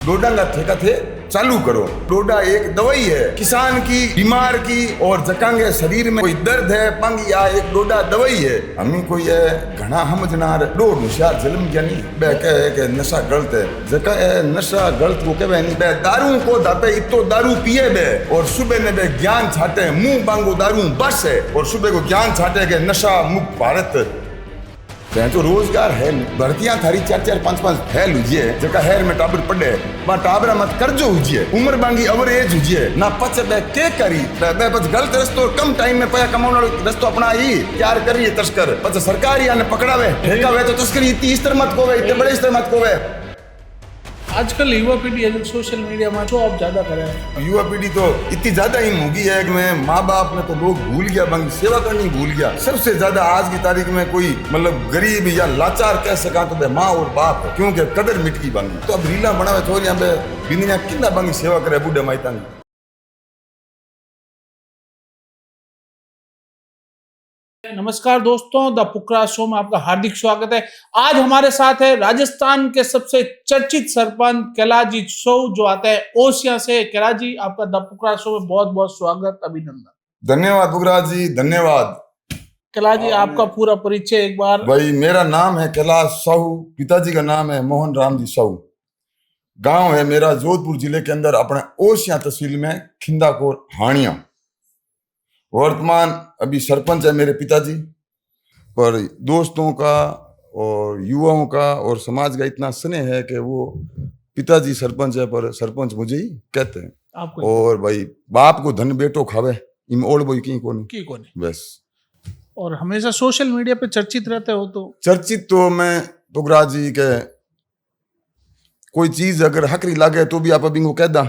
डोडा का ठेका थे चालू करो। डोडा एक दवाई है किसान की, बीमार की, और जकांगे शरीर में कोई दर्द है पंग या एक डोडा दवाई है। हमें कोई है घना समझनार डोड होशियार जन्म ज्ञानी बे कहे के नशा गलत है। जका है नशा गलत वो कहे नहीं बे दारू को दापे इतो दारू पिए बे और सुबह ने बे ज्ञान छाटे मुंह बांगो दारू बस है और सुबह को ज्ञान छाटे के नशा मुक्त भारत तो रोजगार है। भर्तियां थारी 4-4-5-5 फैल हुई जका हेर में टाबर पड़े वहां टाबरा मत कर्जो हुई उम्र बांगी अवरेज हुई ना पच बे के करी बे बस गलत रस्तो कम टाइम में पया कमाने रस्तो अपना ही तैयार करिए तस्कर पच सरकारी आने पकड़ावे ठेकावे तो तस्करी इतनी स्तर मत कोवे इतने बड़े स्तर मत कोवे। आजकल युवा पीढ़ी है जो सोशल मीडिया में जो आप ज्यादा कर रहे हैं। युवा पीढ़ी तो इतनी ज्यादा ही मुगी है कि मैं माँ बाप ने तो लोग भूल गया बंगी सेवा करनी भूल गया। सबसे ज्यादा आज की तारीख में कोई मतलब गरीब या लाचार कह सका तो माँ और बाप है क्योंकि कदर मिट गई बंगी। तो अब रीला बनावे छोरियां पे बिंदिया कितना बंगी सेवा करे बूढ़े माइता की। नमस्कार दोस्तों, द पुकरा शो में आपका हार्दिक स्वागत है। आज हमारे साथ है राजस्थान के सबसे चर्चित सरपंच कैलाजी सौ जो आते हैं ओसिया से। कैलाजी, आपका द पुकरा शो में बहुत बहुत स्वागत, अभिनंदन। धन्यवाद पुकराज जी, धन्यवाद। कैलाजी, आपका पूरा परिचय एक बार। भाई, मेरा नाम है कैलाश साहू, पिताजी का नाम है मोहन राम जी साहू। गांव है मेरा जोधपुर जिले के अंदर अपने ओसिया तहसील में खिंदाकोर हानिया। वर्तमान अभी सरपंच है मेरे पिताजी, पर दोस्तों का और युवाओं का और समाज का इतना स्नेह है कि वो पिताजी सरपंच है पर सरपंच मुझे ही कहते हैं। आपको और भाई बाप को धन बेटो खावे इम ओल्ड बोई की कोनी बस। और हमेशा सोशल मीडिया पे चर्चित रहते हो तो चर्चित तो मैं पुगराज जी के कोई चीज अगर हकरी लागे तो भी आप अभी को कह दा,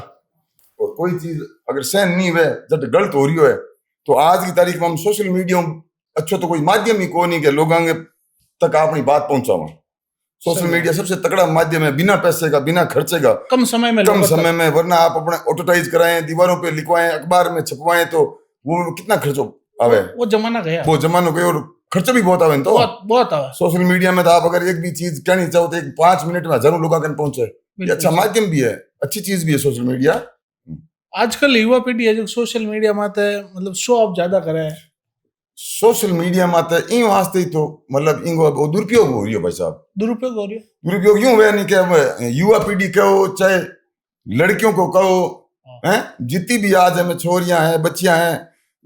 और कोई चीज अगर सहन नहीं हुए जब गलत हो रही है तो आज की तारीख में हम सोशल मीडिया अच्छो तो कोई माध्यम ही को नहीं के लोगों तक अपनी बात पहुंचावा। सोशल मीडिया सबसे तगड़ा माध्यम है, बिना पैसे का, बिना खर्चे का, कम समय में वरना आप अपने ऑटोटाइज कराएं, दीवारों पे लिखवाएं, अखबार में छपवाएं तो वो कितना खर्चो आवे। वो जमाना गया, वो जमाना गया और खर्चा भी बहुत आवे तो बहुत आवे। सोशल मीडिया में तो आप अगर एक भी चीज कहनी चाहो तो एक 5 मिनट में हजारों लोगों तक पहुंचे। अच्छा माध्यम भी है, अच्छी चीज भी है सोशल मीडिया। आजकल युवा पीढ़ी है जो सोशल मीडिया में मतलब शो ऑफ ज्यादा करे है। सोशल मीडिया में इन वास्ते ही तो मतलब इनको दुरुपयोग हो रही है भाई साहब। दुरुपयोग हो रही है। दुरुपयोग यूं है नहीं कि युवा पीढ़ी कहो चाहे लड़कियों को कहो हैं, जितनी भी आज हमें छोरियां हैं बच्चियां हैं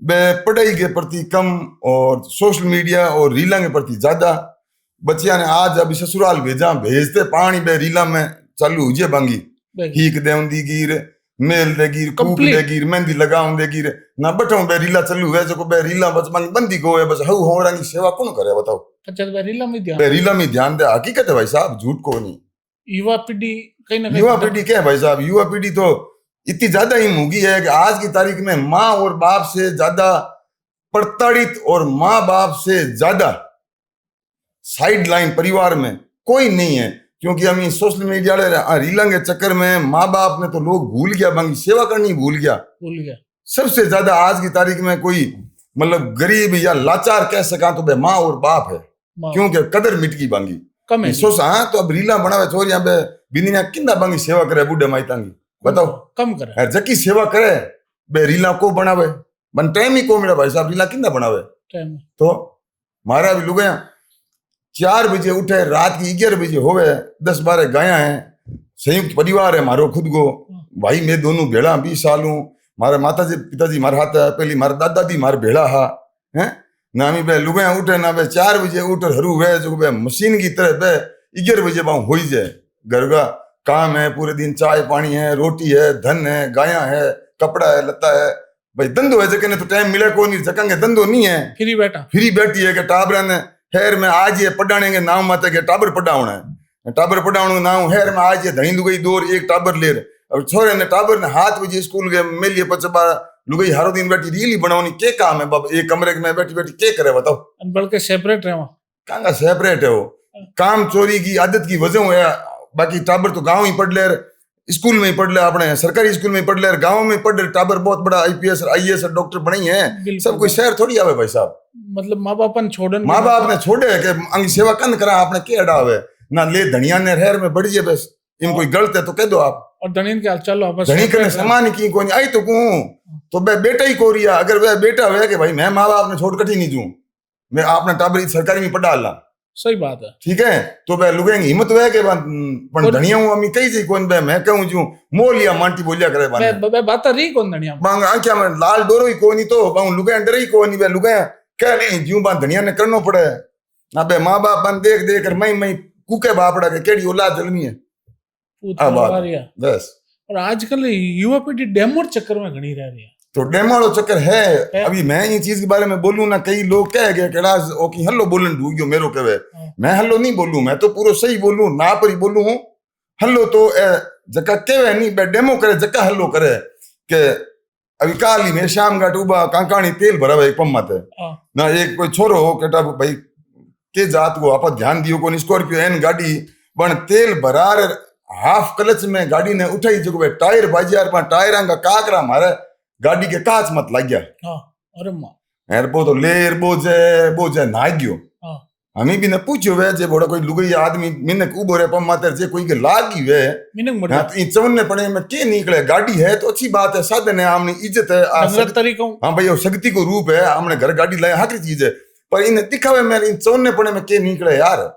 वे पढ़ाई के प्रति कम और सोशल मीडिया और रीला के प्रति ज्यादा। बच्चियां ने आज अभी ससुराल भेजते पानी बे रीला में चालू हुई बांगी हीक देवंदी गिर मेल दे गिर कूक दे गिर मेहंदी लगाऊं दे गिर ना बैठो बे रीला चालू है जो बे रीला बस बंदी को है बस हऊ हो रंगी सेवा कौन करे बताओ। अच्छा, बे रीला में ध्यान दे, हकीकत है भाई साहब, झूठ को नहीं। युवा पीढ़ी कहीं ना कहीं, युवा पीढ़ी क्या है भाई साहब, युवा पीढ़ी तो इतनी ज्यादा ही मुगी है कि आज की तारीख में माँ और बाप से ज्यादा प्रताड़ित और माँ बाप से ज्यादा साइड लाइन परिवार में कोई नहीं है। क्योंकि हम सोशल मीडिया रीला के चक्कर में माँ बाप ने तो लोग भूल गया बंगी सेवा करनी भूल गया। सबसे ज्यादा आज की तारीख में कोई मतलब गरीब या लाचार कह सका तो माँ और बाप है क्योंकि कदर मिट गई बंगी कम है। सोचा तो अब रीला बनावे छोरियां बे बिंदिया कितना बंगी सेवा करे बूढ़े माइता की बताओ कम करे जकी सेवा करे बे रीला को बनावे बन टाइम ही को मिला भाई साहब रीला कितना बनावे। तो मारा भी लुगाया 4 बजे उठे रात की 11 बजे होवे 10-12 गाया है। संयुक्त परिवार है मारो खुद को भाई मैं दोनों भेड़ा 20 साल हूँ। मारे माता जी पिताजी मारे हाथ है, पहली मारे दादा दी मारे भेड़ा हा है ना मी बे लुगाया उठे ना बे 4 बजे उठ हरू वे जो बे मशीन की तरह बे 11 बजे बाहू हो जाए। घर का काम है, पूरे दिन चाय पानी है, रोटी है, धन है, गाया है, कपड़ा है, लता है भाई धंधो है जगह ने तो टाइम मिले को नहीं जगह धंधो नहीं है। फ्री बैठी है कि टाबरा ने हेर में आज ये पढ़ाने के नाम मत के टाबर पढ़ावना है, टाबर पढ़ावना नाम हेर में आज ये धनी लुगई दौर एक टाबर ले और छोरे ने टाबर ने हाथ बजे स्कूल गए मेलिए पचबा लुगई हरो दिन बैठी रीली बनावनी के काम है बाबा एक कमरे में बैठी बैठी के करे बताओ। बल्कि सेपरेट है कहाँ सेपरेट है वो काम चोरी की आदत की वजह है। बाकी टाबर तो गाँव ही पढ़ ले, स्कूल में ही पढ़ ले, अपने सरकारी स्कूल में पढ़ ले, गाँव में पढ़ ले टाबर बहुत बड़ा IPS IAS डॉक्टर बने है। सब कोई शहर थोड़ी आवे भाई साहब। मतलब माँ बाप ने छोड़े के अंग सेवा कन करा आपने के अड़ावे ना ले धनिया ने रहर में बढ़ जाए बस इन कोई गलत है तो कह दो आप। और धनी के चलो बस धनी करने समान की कोई आई तो कहूं तो बे बेटा ही कोरिया अगर वह बेटा हुआ कि भाई मैं माँ बाप ने छोड़ कटी नहीं दूं मैं आपने टाबरी सरकारी में पढ़ा ला। सही बात है। ठीक है तो वह लुगेंगे हिम्मत हुआ के पण धनिया हूं अमी कही जी कौन बे मैं कहूं जू मोलिया मांटी बोलिया करे बाने बे बात रही कौन धनिया बांग आंख्या में लाल डोरो ही कोनी तो बांग लुगे डर ही कोनी बे लुगे कह नहीं जू बा धनिया ने करनो पड़े ना बे माँ बाप बन देख देख कर मई कुके बापड़ा के केड़ी औलाद जलमी है बस। और आजकल युवा पीढ़ी डेमोर चक्कर में घनी रह रही है तो डेमोड़ो चक्कर है। अभी मैं ये चीज के बारे में बोलूं ना कई लोग कह गए कैलाश ओ की हल्लो बोलन ढूंढ गयो मेरो कहे मैं हल्लो नहीं बोलूं मैं तो पूरा सही बोलूं ना पर ही बोलूं हूं हल्लो तो जका कहे नहीं बे डेमो करे जका हल्लो करे के अभी काल ही में शाम घाट उबा कांकाणी तेल भरा एक पम्मत है ना एक कोई छोरो हो केटा भाई के जात को आप ध्यान दियो को स्कॉर्पियो एन गाड़ी बन तेल भरार हाफ क्लच में गाड़ी ने उठाई जो टायर बाजार पर टायर का काकरा मारे गाड़ी के कांच मत लग गया। अरे मां यार वो तो लेर बोझे ना गयो हमें भी ने पूछो वे जे बड़ा कोई लुगई आदमी मिनक उबो रे पम मातर जे कोई के लागी वे मिनक हां तो ई चवन्ने पड़े में के निकले गाड़ी है तो अच्छी बात है साधन है आमने इज्जत है आ तरीका हां भाई वो शक्ति को रूप है हमने घर गाड़ी लाए हर चीज है पर इन्हें दिखावे में इन चवन्ने पड़े में के निकले यार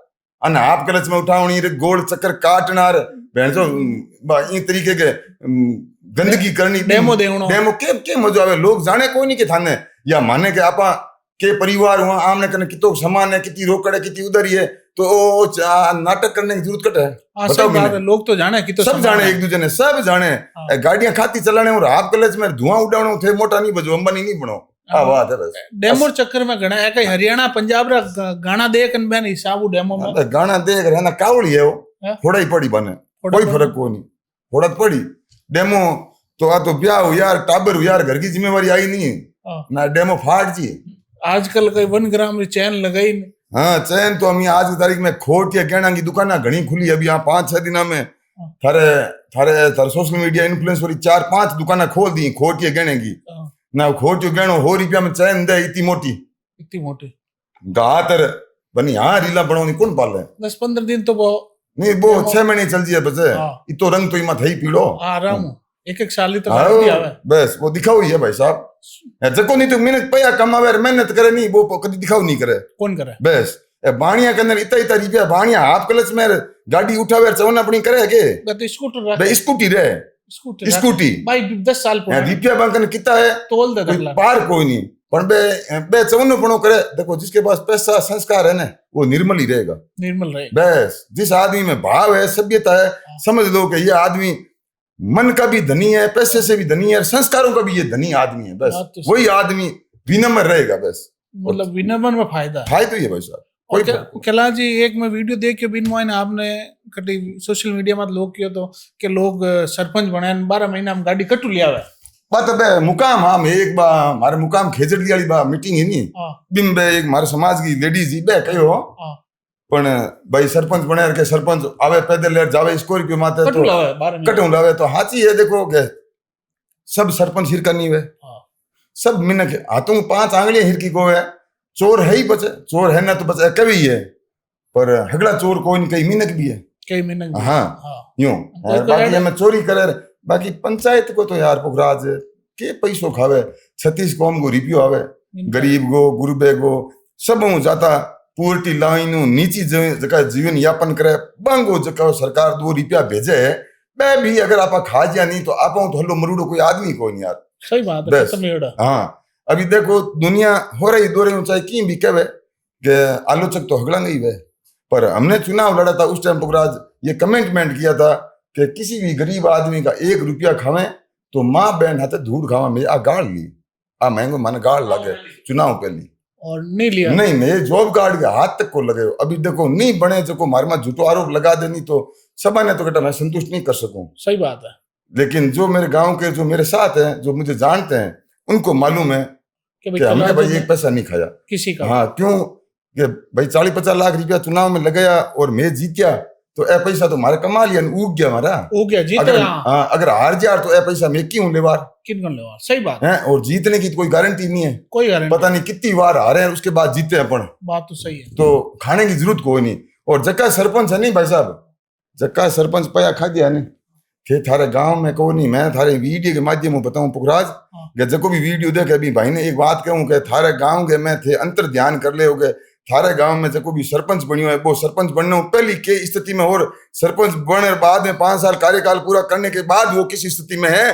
अन आप क्लच में उठावनी रे गोल चक्कर काटना रे बहन जो ई तरीके के गंदगी करनी डेमो के मजा आवे लोग जाने कोई नहीं के थाने या माने के आपा के परिवार हुआ आमने कने कितो समान है कितनी रोकड़ है कितनी उधर ही है तो नाटक करने की जरूरत कट है बताओ मैंने लोग तो जाने कि तो सब जाने एक दूसरे ने सब जाने गाड़ियां खाती चलाने और हाफ क्लच में धुआं उड़ावनो थे मोटा नहीं बजो अंबानी नहीं बनो आ बात है बस डेमो चक्कर में घणा है कई हरियाणा पंजाब रा गाना देख न बेन हिसाब डेमो में गाना देख रहे ना कावड़ी है वो थोड़ा ही पड़ी बने कोई फर्क को नहीं थोड़ा पड़ी डेमो तो आ तो ब्याह यार टाबर यार घर की जिम्मेवारी आई नहीं ना डेमो फाट जी आजकल कई 1 ग्राम री चैन लगाई हाँ चैन तो हम आज की तारीख में खोट या गहना की दुकान घनी खुली अभी यहाँ 5-6 दिन में थारे सोशल मीडिया इन्फ्लुएंस वाली 4-5 दुकान खोल दी खोट या गहने की ना खोट यो गहनो हो रुपया में चैन दे इतनी मोटी गातर बनी यहाँ रीला बनाओ कौन पाल है 10-15 दिन तो वो नहीं वो 6 महीने चल जी है बचे इतो रंग तो इमा थई पीड़ो आराम एक साल तो बस वो दिखाओ ही है भाई साहब जको नहीं तो मेहनत पया कमावे मेहनत करे नहीं वो कभी दिखाओ नहीं करे कौन करे बस बाणिया के अंदर इतना रुपया बाणिया हाफ क्लच में गाड़ी उठावे चवन अपनी करे के स्कूटी रे स्कूटी भाई 10 साल रुपया बैंक कितना है तोल दे पार कोई नहीं पर बे चवन पणो करे देखो जिसके पास पैसा संस्कार है ना वो निर्मल ही रहेगा निर्मल रहे बस जिस आदमी में भाव है सभ्यता है समझ लो कि ये आदमी मन का भी धनी है पैसे से भी धनी है संस्कारों का भी ये धनी आदमी है बस तो वही आदमी विनम्र रहेगा बस मतलब विनम्र में फायदा ही है भाई साहब कैलाश जी एक मैं वीडियो देख के बिन मोइन आपने कटी सोशल मीडिया में लोग किया तो कि लोग सरपंच बने 12 महीना में गाड़ी कटू लिया हुआ बात है मुकाम हम एक बार हमारे मुकाम खेजड़ी वाली बा मीटिंग है नहीं बिम बे एक हमारे समाज की लेडीज ही बे कहो पण भाई सरपंच बने के सरपंच आवे पैदल लेर जावे स्कॉर्पियो माते तो कटू लावे तो हाची है देखो के सब सरपंच हिर करनी वे सब मिनक हाथों 5 आंगलियां हिरकी को है चोर है ही बचे चोर है ना तो बचे कभी है पर हगला चोर कोई नहीं कई मिनक भी है कई मिनक हाँ यूं बाकी हमें चोरी करे बाकी पंचायत को तो यार पुखराज के पैसों खावे 36 कौम को रिपियो आवे गरीब गो गुरबे गो सब जाता पूर्ति लाइन नीची जगह जीवन यापन करे बांगो जगह सरकार 2 रुपया भेजे मैं भी अगर आप खा जा नहीं तो आप तो हल्लो मरूडो कोई आदमी कोई नहीं यार सही बात है हाँ अभी देखो दुनिया हो रही दो रही ऊंचाई की भी कहे कि आलोचक तो हगड़ा गई वे पर हमने चुनाव लड़ा था उस टाइम पुखराज ये कमेंटमेंट किया था कि किसी भी गरीब आदमी का 1 रुपया खावे तो माँ बहन हाथे धूड़ खावा में आ गाड़ ली आ महंगो मन गाड़ लगे चुनाव पे ली और नहीं लिया नहीं मैं जॉब कार्ड के हाथ तक को लगे अभी देखो नहीं बने जो को मारे में झूठो आरोप लगा देनी तो सब ने तो कहता मैं संतुष्ट नहीं कर सकूं सही बात है लेकिन जो मेरे गांव के जो मेरे साथ हैं जो मुझे जानते हैं उनको मालूम है कि हमने भाई 1 पैसा नहीं खाया किसी का हाँ क्यों कि भाई 40-50 लाख रुपया चुनाव में लगाया और मैं जीतिया तो ए पैसा तो हमारे कमा लिया उग गया हमारा उग गया जीत अगर हार जा तो ए पैसा मैं क्यों लेवार लेवार सही बात है और जीतने की तो कोई गारंटी नहीं है कोई गारंटी पता नहीं कितनी बार हारे हैं उसके बाद जीते अपन बात तो सही है तो खाने की जरूरत कोई नहीं और जगह सरपंच है नहीं भाई साहब जक्का सरपंच पया खा दिया ने थे थारे गांव में को नहीं। मैं थारे वीडियो के माध्यम में बताऊं पुखराज कि जको भी वीडियो देखे अभी भाई ने एक बात कहूं कि थारे गांव के में थे अंतर ध्यान कर ले होगे। थारे गांव में जको भी सरपंच बनियो है वो सरपंच बनने पहली के स्थिति में और सरपंच बनने बाद में 5 साल कार्यकाल पूरा करने के बाद वो किस स्थिति में है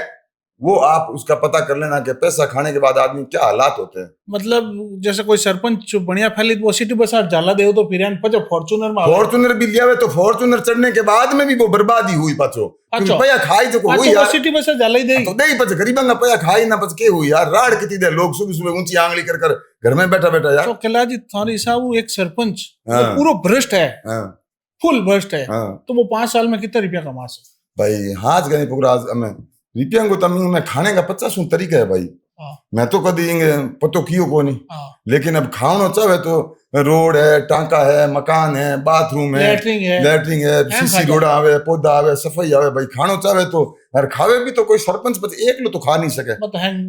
वो आप उसका पता कर लेना कि पैसा खाने के बाद आदमी क्या हालात होते हैं। मतलब जैसे कोई सरपंच बढ़िया फैली वो सिटी बस जाला दे तो फिर पचो फॉर्चूनर में फॉर्चूनर भी लिया हुए तो फॉर्चूनर चढ़ने के बाद में भी वो बर्बादी हुई पाछो पया खाई जो हुई यार सिटी बस जाला ही दे तो दे पछ गरीबा ना पया खाई ना पछ के हुई यार राड़ कितनी दे लोग सुबह सुबह ऊंची आंगली कर कर घर में बैठा बैठा यार। तो कैलाजी थारी साहब एक सरपंच पूरा भ्रष्ट है, फुल भ्रष्ट है, तो वो 5 साल में कितना रुपया कमा सकते भाई। हाथ गए पुखराज हमें रुपया को तमी में खाने का 50 तरीका है भाई। मैं तो कभी पतो कियो को नहीं, लेकिन अब खानो चाहे तो रोड है, टांका है, मकान है, बाथरूम है, लैट्रिन है, सीसी रोड आवे, पौधा आवे, सफाई आवे भाई। खानो चाहे तो यार खावे भी तो कोई सरपंच पचे एक लो तो खा नहीं सके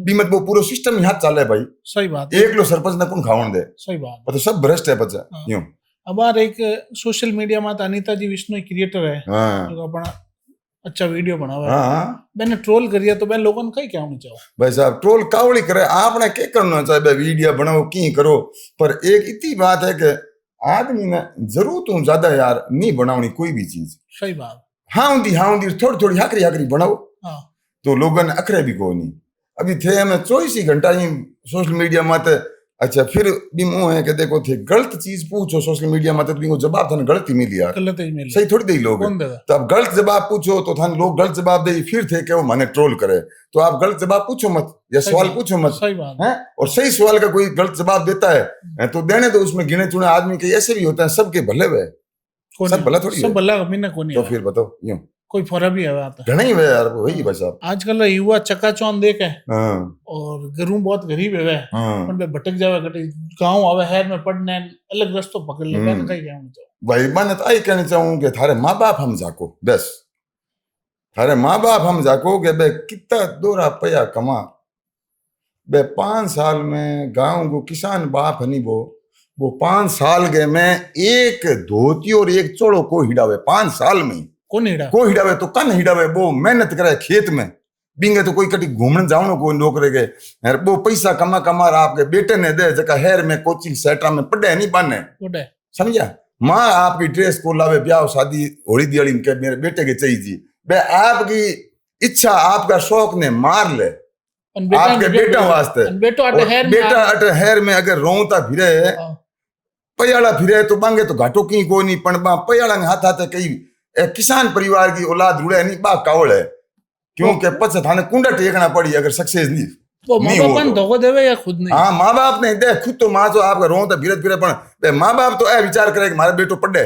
बीमत वो पूरा सिस्टम यहाँ चाले भाई। सही बात एक लो सरपंच ना कौन खावन दे। सही बात तो सब भ्रष्ट है पचा यूं। अब एक सोशल मीडिया में अनिता जी विष्णु क्रिएटर है जो अपना अच्छा वीडियो बनावा है। मैंने ट्रोल करिया तो मैं लोगों ने कहीं क्या होना चाहो भाई साहब ट्रोल कावड़ी करे आपने क्या करना चाहिए वीडियो बनाओ की करो पर एक इतनी बात है कि आदमी ने जरूरत हूँ ज्यादा यार नहीं बनावनी कोई भी चीज। सही बात हाँ होंगी थोड़ी थोड़ी हाकरी हाकरी बनाओ तो लोगों ने अखरे भी को नहीं। अभी थे हमें 24 घंटा ही सोशल मीडिया में अच्छा फिर भी मुंह है कि देखो थे गलत चीज पूछो सोशल मीडिया में तो जवाब थाने गलत ही मिली यार, गलत ही मिली, सही थोड़ी दे लोग। तो अब गलत जवाब पूछो तो थाने लोग गलत जवाब दे फिर थे कि वो माने ट्रोल करे। तो आप गलत जवाब पूछो मत या सवाल पूछो मत। सही बात है। और सही सवाल का कोई गलत जवाब देता है तो देने दो। उसमें गिने चुने आदमी के ऐसे भी होते हैं सबके भले हुए सब भला थोड़ी सब भला मीना को नहीं। तो फिर बताओ यूं कोई फर्क भी है आता घना ही है यार वही भाई साहब। आजकल युवा चकाचौंध देख है और गरू बहुत गरीब है पण बे भटक जावे कटे गांव आवे शहर में पढ़ने अलग रास्ता पकड़ ले। मैं कहीं कहना चाहूं भाई मैं तो आई कहना चाहूं कि थारे माँ बाप हम जाको बस थारे माँ बाप हम जाको के बे कितना दोरा पया कमा बे 5 साल में गांव को किसान बाप हनी वो 5 साल के में एक धोती और एक चोड़ो को हिड़ावे 5 साल में को हिड़ावे तो कन हिड़ावे वो मेहनत करे खेत में बिंगे तो कोई कटी घूमने जाओ को नौकरे के यार वो पैसा कमा कमा आपके बेटे ने दे जका हेर में कोचिंग सेंटर में पढ़े नहीं बने समझा। माँ आपकी ड्रेस को लावे ब्याह शादी होली दिवाली के मेरे बेटे के चाहिए बे आपकी इच्छा आपका शौक ने मार ले आपके बेटा वास्ते बेटा अटे हेर में अगर रोता फिरे पयाला फिरे तो बांगे तो घाटो की को नहीं पण पयाला हाथ हाथ कई किसान परिवार की औलाद रुड़े नहीं बा कावड़ है क्योंकि पछ थाने कुंडा टेकना पड़ी अगर सक्सेस नहीं वो माँ बाप धोखा देवे या खुद नहीं। हाँ माँ बाप नहीं दे खुद तो माँ जो आपका रोता फिरत फिरे पण माँ बाप तो ऐ विचार करे कि मारे बेटो पढ़े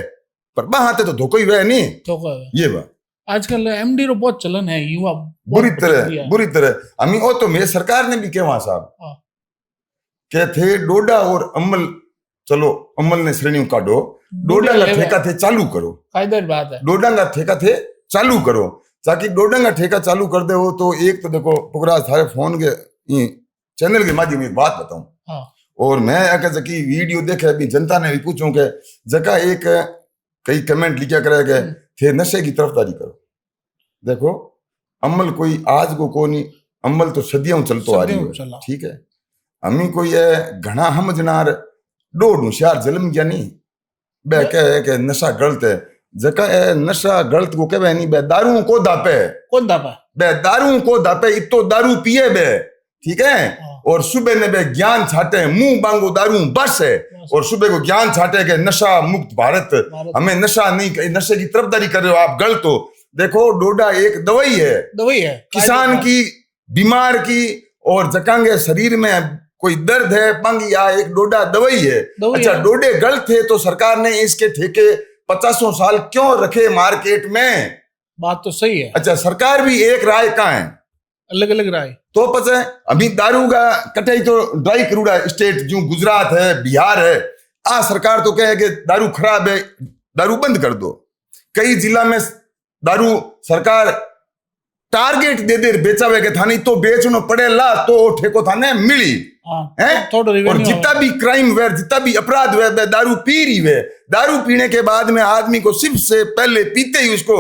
पर बा हाथे तो धोखा ही वे नहीं धोखा ये बा। आजकल एमडी रो बहुत चलन है युवा बुरी तरह अमी ओ तो मेरे सरकार ने भी कहा साहब के थे डोडा और अमल चलो अमल ने श्रेणी काटो डोडा का ठेका थे चालू करो कायदेर बात है डोडा का ठेका थे चालू करो ताकि डोडा का ठेका चालू कर दे हो तो एक तो देखो पुखराज थारे फोन के चैनल के माध्यम में बात बताऊं और मैं अगर जकी वीडियो देखे अभी जनता ने भी पूछूं के जका एक कई कमेंट लिखा करे गए थे नशे की तरफदारी करो। देखो अमल कोई आज को नहीं अमल तो सदियों चलतो आ रही है ठीक है। अमी कोई है घना हम जनार डोड होशियार जन्म गया नहीं बे कहे के नशा गलत है जका है नशा गलत को कहे नहीं बे दारू को दापे कौन दापा बे दारू को दापे इतो दारू पिए बे ठीक है और सुबह ने बे ज्ञान छाटे मुंह बांगो दारू बस है और सुबह को ज्ञान छाटे के नशा मुक्त भारत हमें नशा नहीं नशे की तरफदारी कर रहे हो आप गलत हो। देखो डोडा एक दवाई है किसान की बीमार की और जकांगे शरीर में कोई दर्द है पंग या एक डोडा दवाई है। अच्छा डोडे गलत थे तो सरकार ने इसके ठेके 50 साल क्यों रखे मार्केट में? बात तो सही है। अच्छा सरकार भी एक राय कहाँ है अलग अलग राय तो पता है अभी दारू का कटाई तो ड्राई करूड़ा स्टेट जो गुजरात है बिहार है आ सरकार तो कहे कि दारू खराब है दारू बंद कर दो। कई जिला में दारू सरकार टारगेट दे दे बेचावे के थानी तो बेचनो पड़ेला तो ठेको थाने मिली हाँ, हैं थोड़ा और revenue जितना भी क्राइम वे जितना भी अपराध वे वे दारू पी रही वे दारू पीने के बाद में आदमी को सिर्फ से पहले पीते ही उसको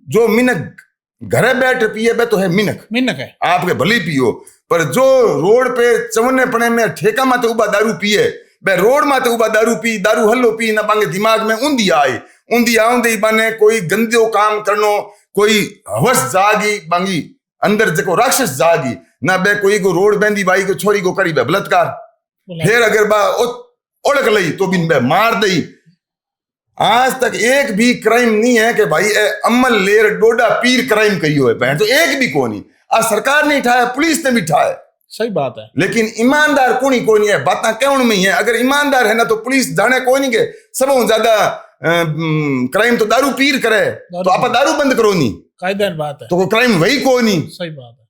जो मिनक घरे बैठ पिए बे तो है मिनक है आपके भली पियो पर जो रोड पे चवने पने में ठेका माते उबा दारू पिए बे रोड माते उबा दारू पी दारू हल्लो पी ना बांगे दिमाग में ऊंधी आउंदे बने कोई गंदो काम करनो कोई हवस जागी बांगी अंदर जको राक्षस जागी ना बे कोई को रोड बेंदी बाई को छोरी को करी बे बलात्कार फिर अगर बा ओळख लई तो बिन बे मार दई आज तक एक भी क्राइम नहीं है कि भाई ए अमल लेर डोडा पीर क्राइम करियो है बहन तो एक भी कोनी आ सरकार ने उठाया पुलिस ने भी उठाया सही बात है लेकिन ईमानदार कोनी कोनी है बातें कौन में ही है अगर ईमानदार है ना तो पुलिस जाने कोई नहीं के सबों ज्यादा क्राइम तो दारू पीर करे तो आप दारू बंद करो नहीं कायदेदार बात है तो कोई क्राइम वही को नहीं सही बात है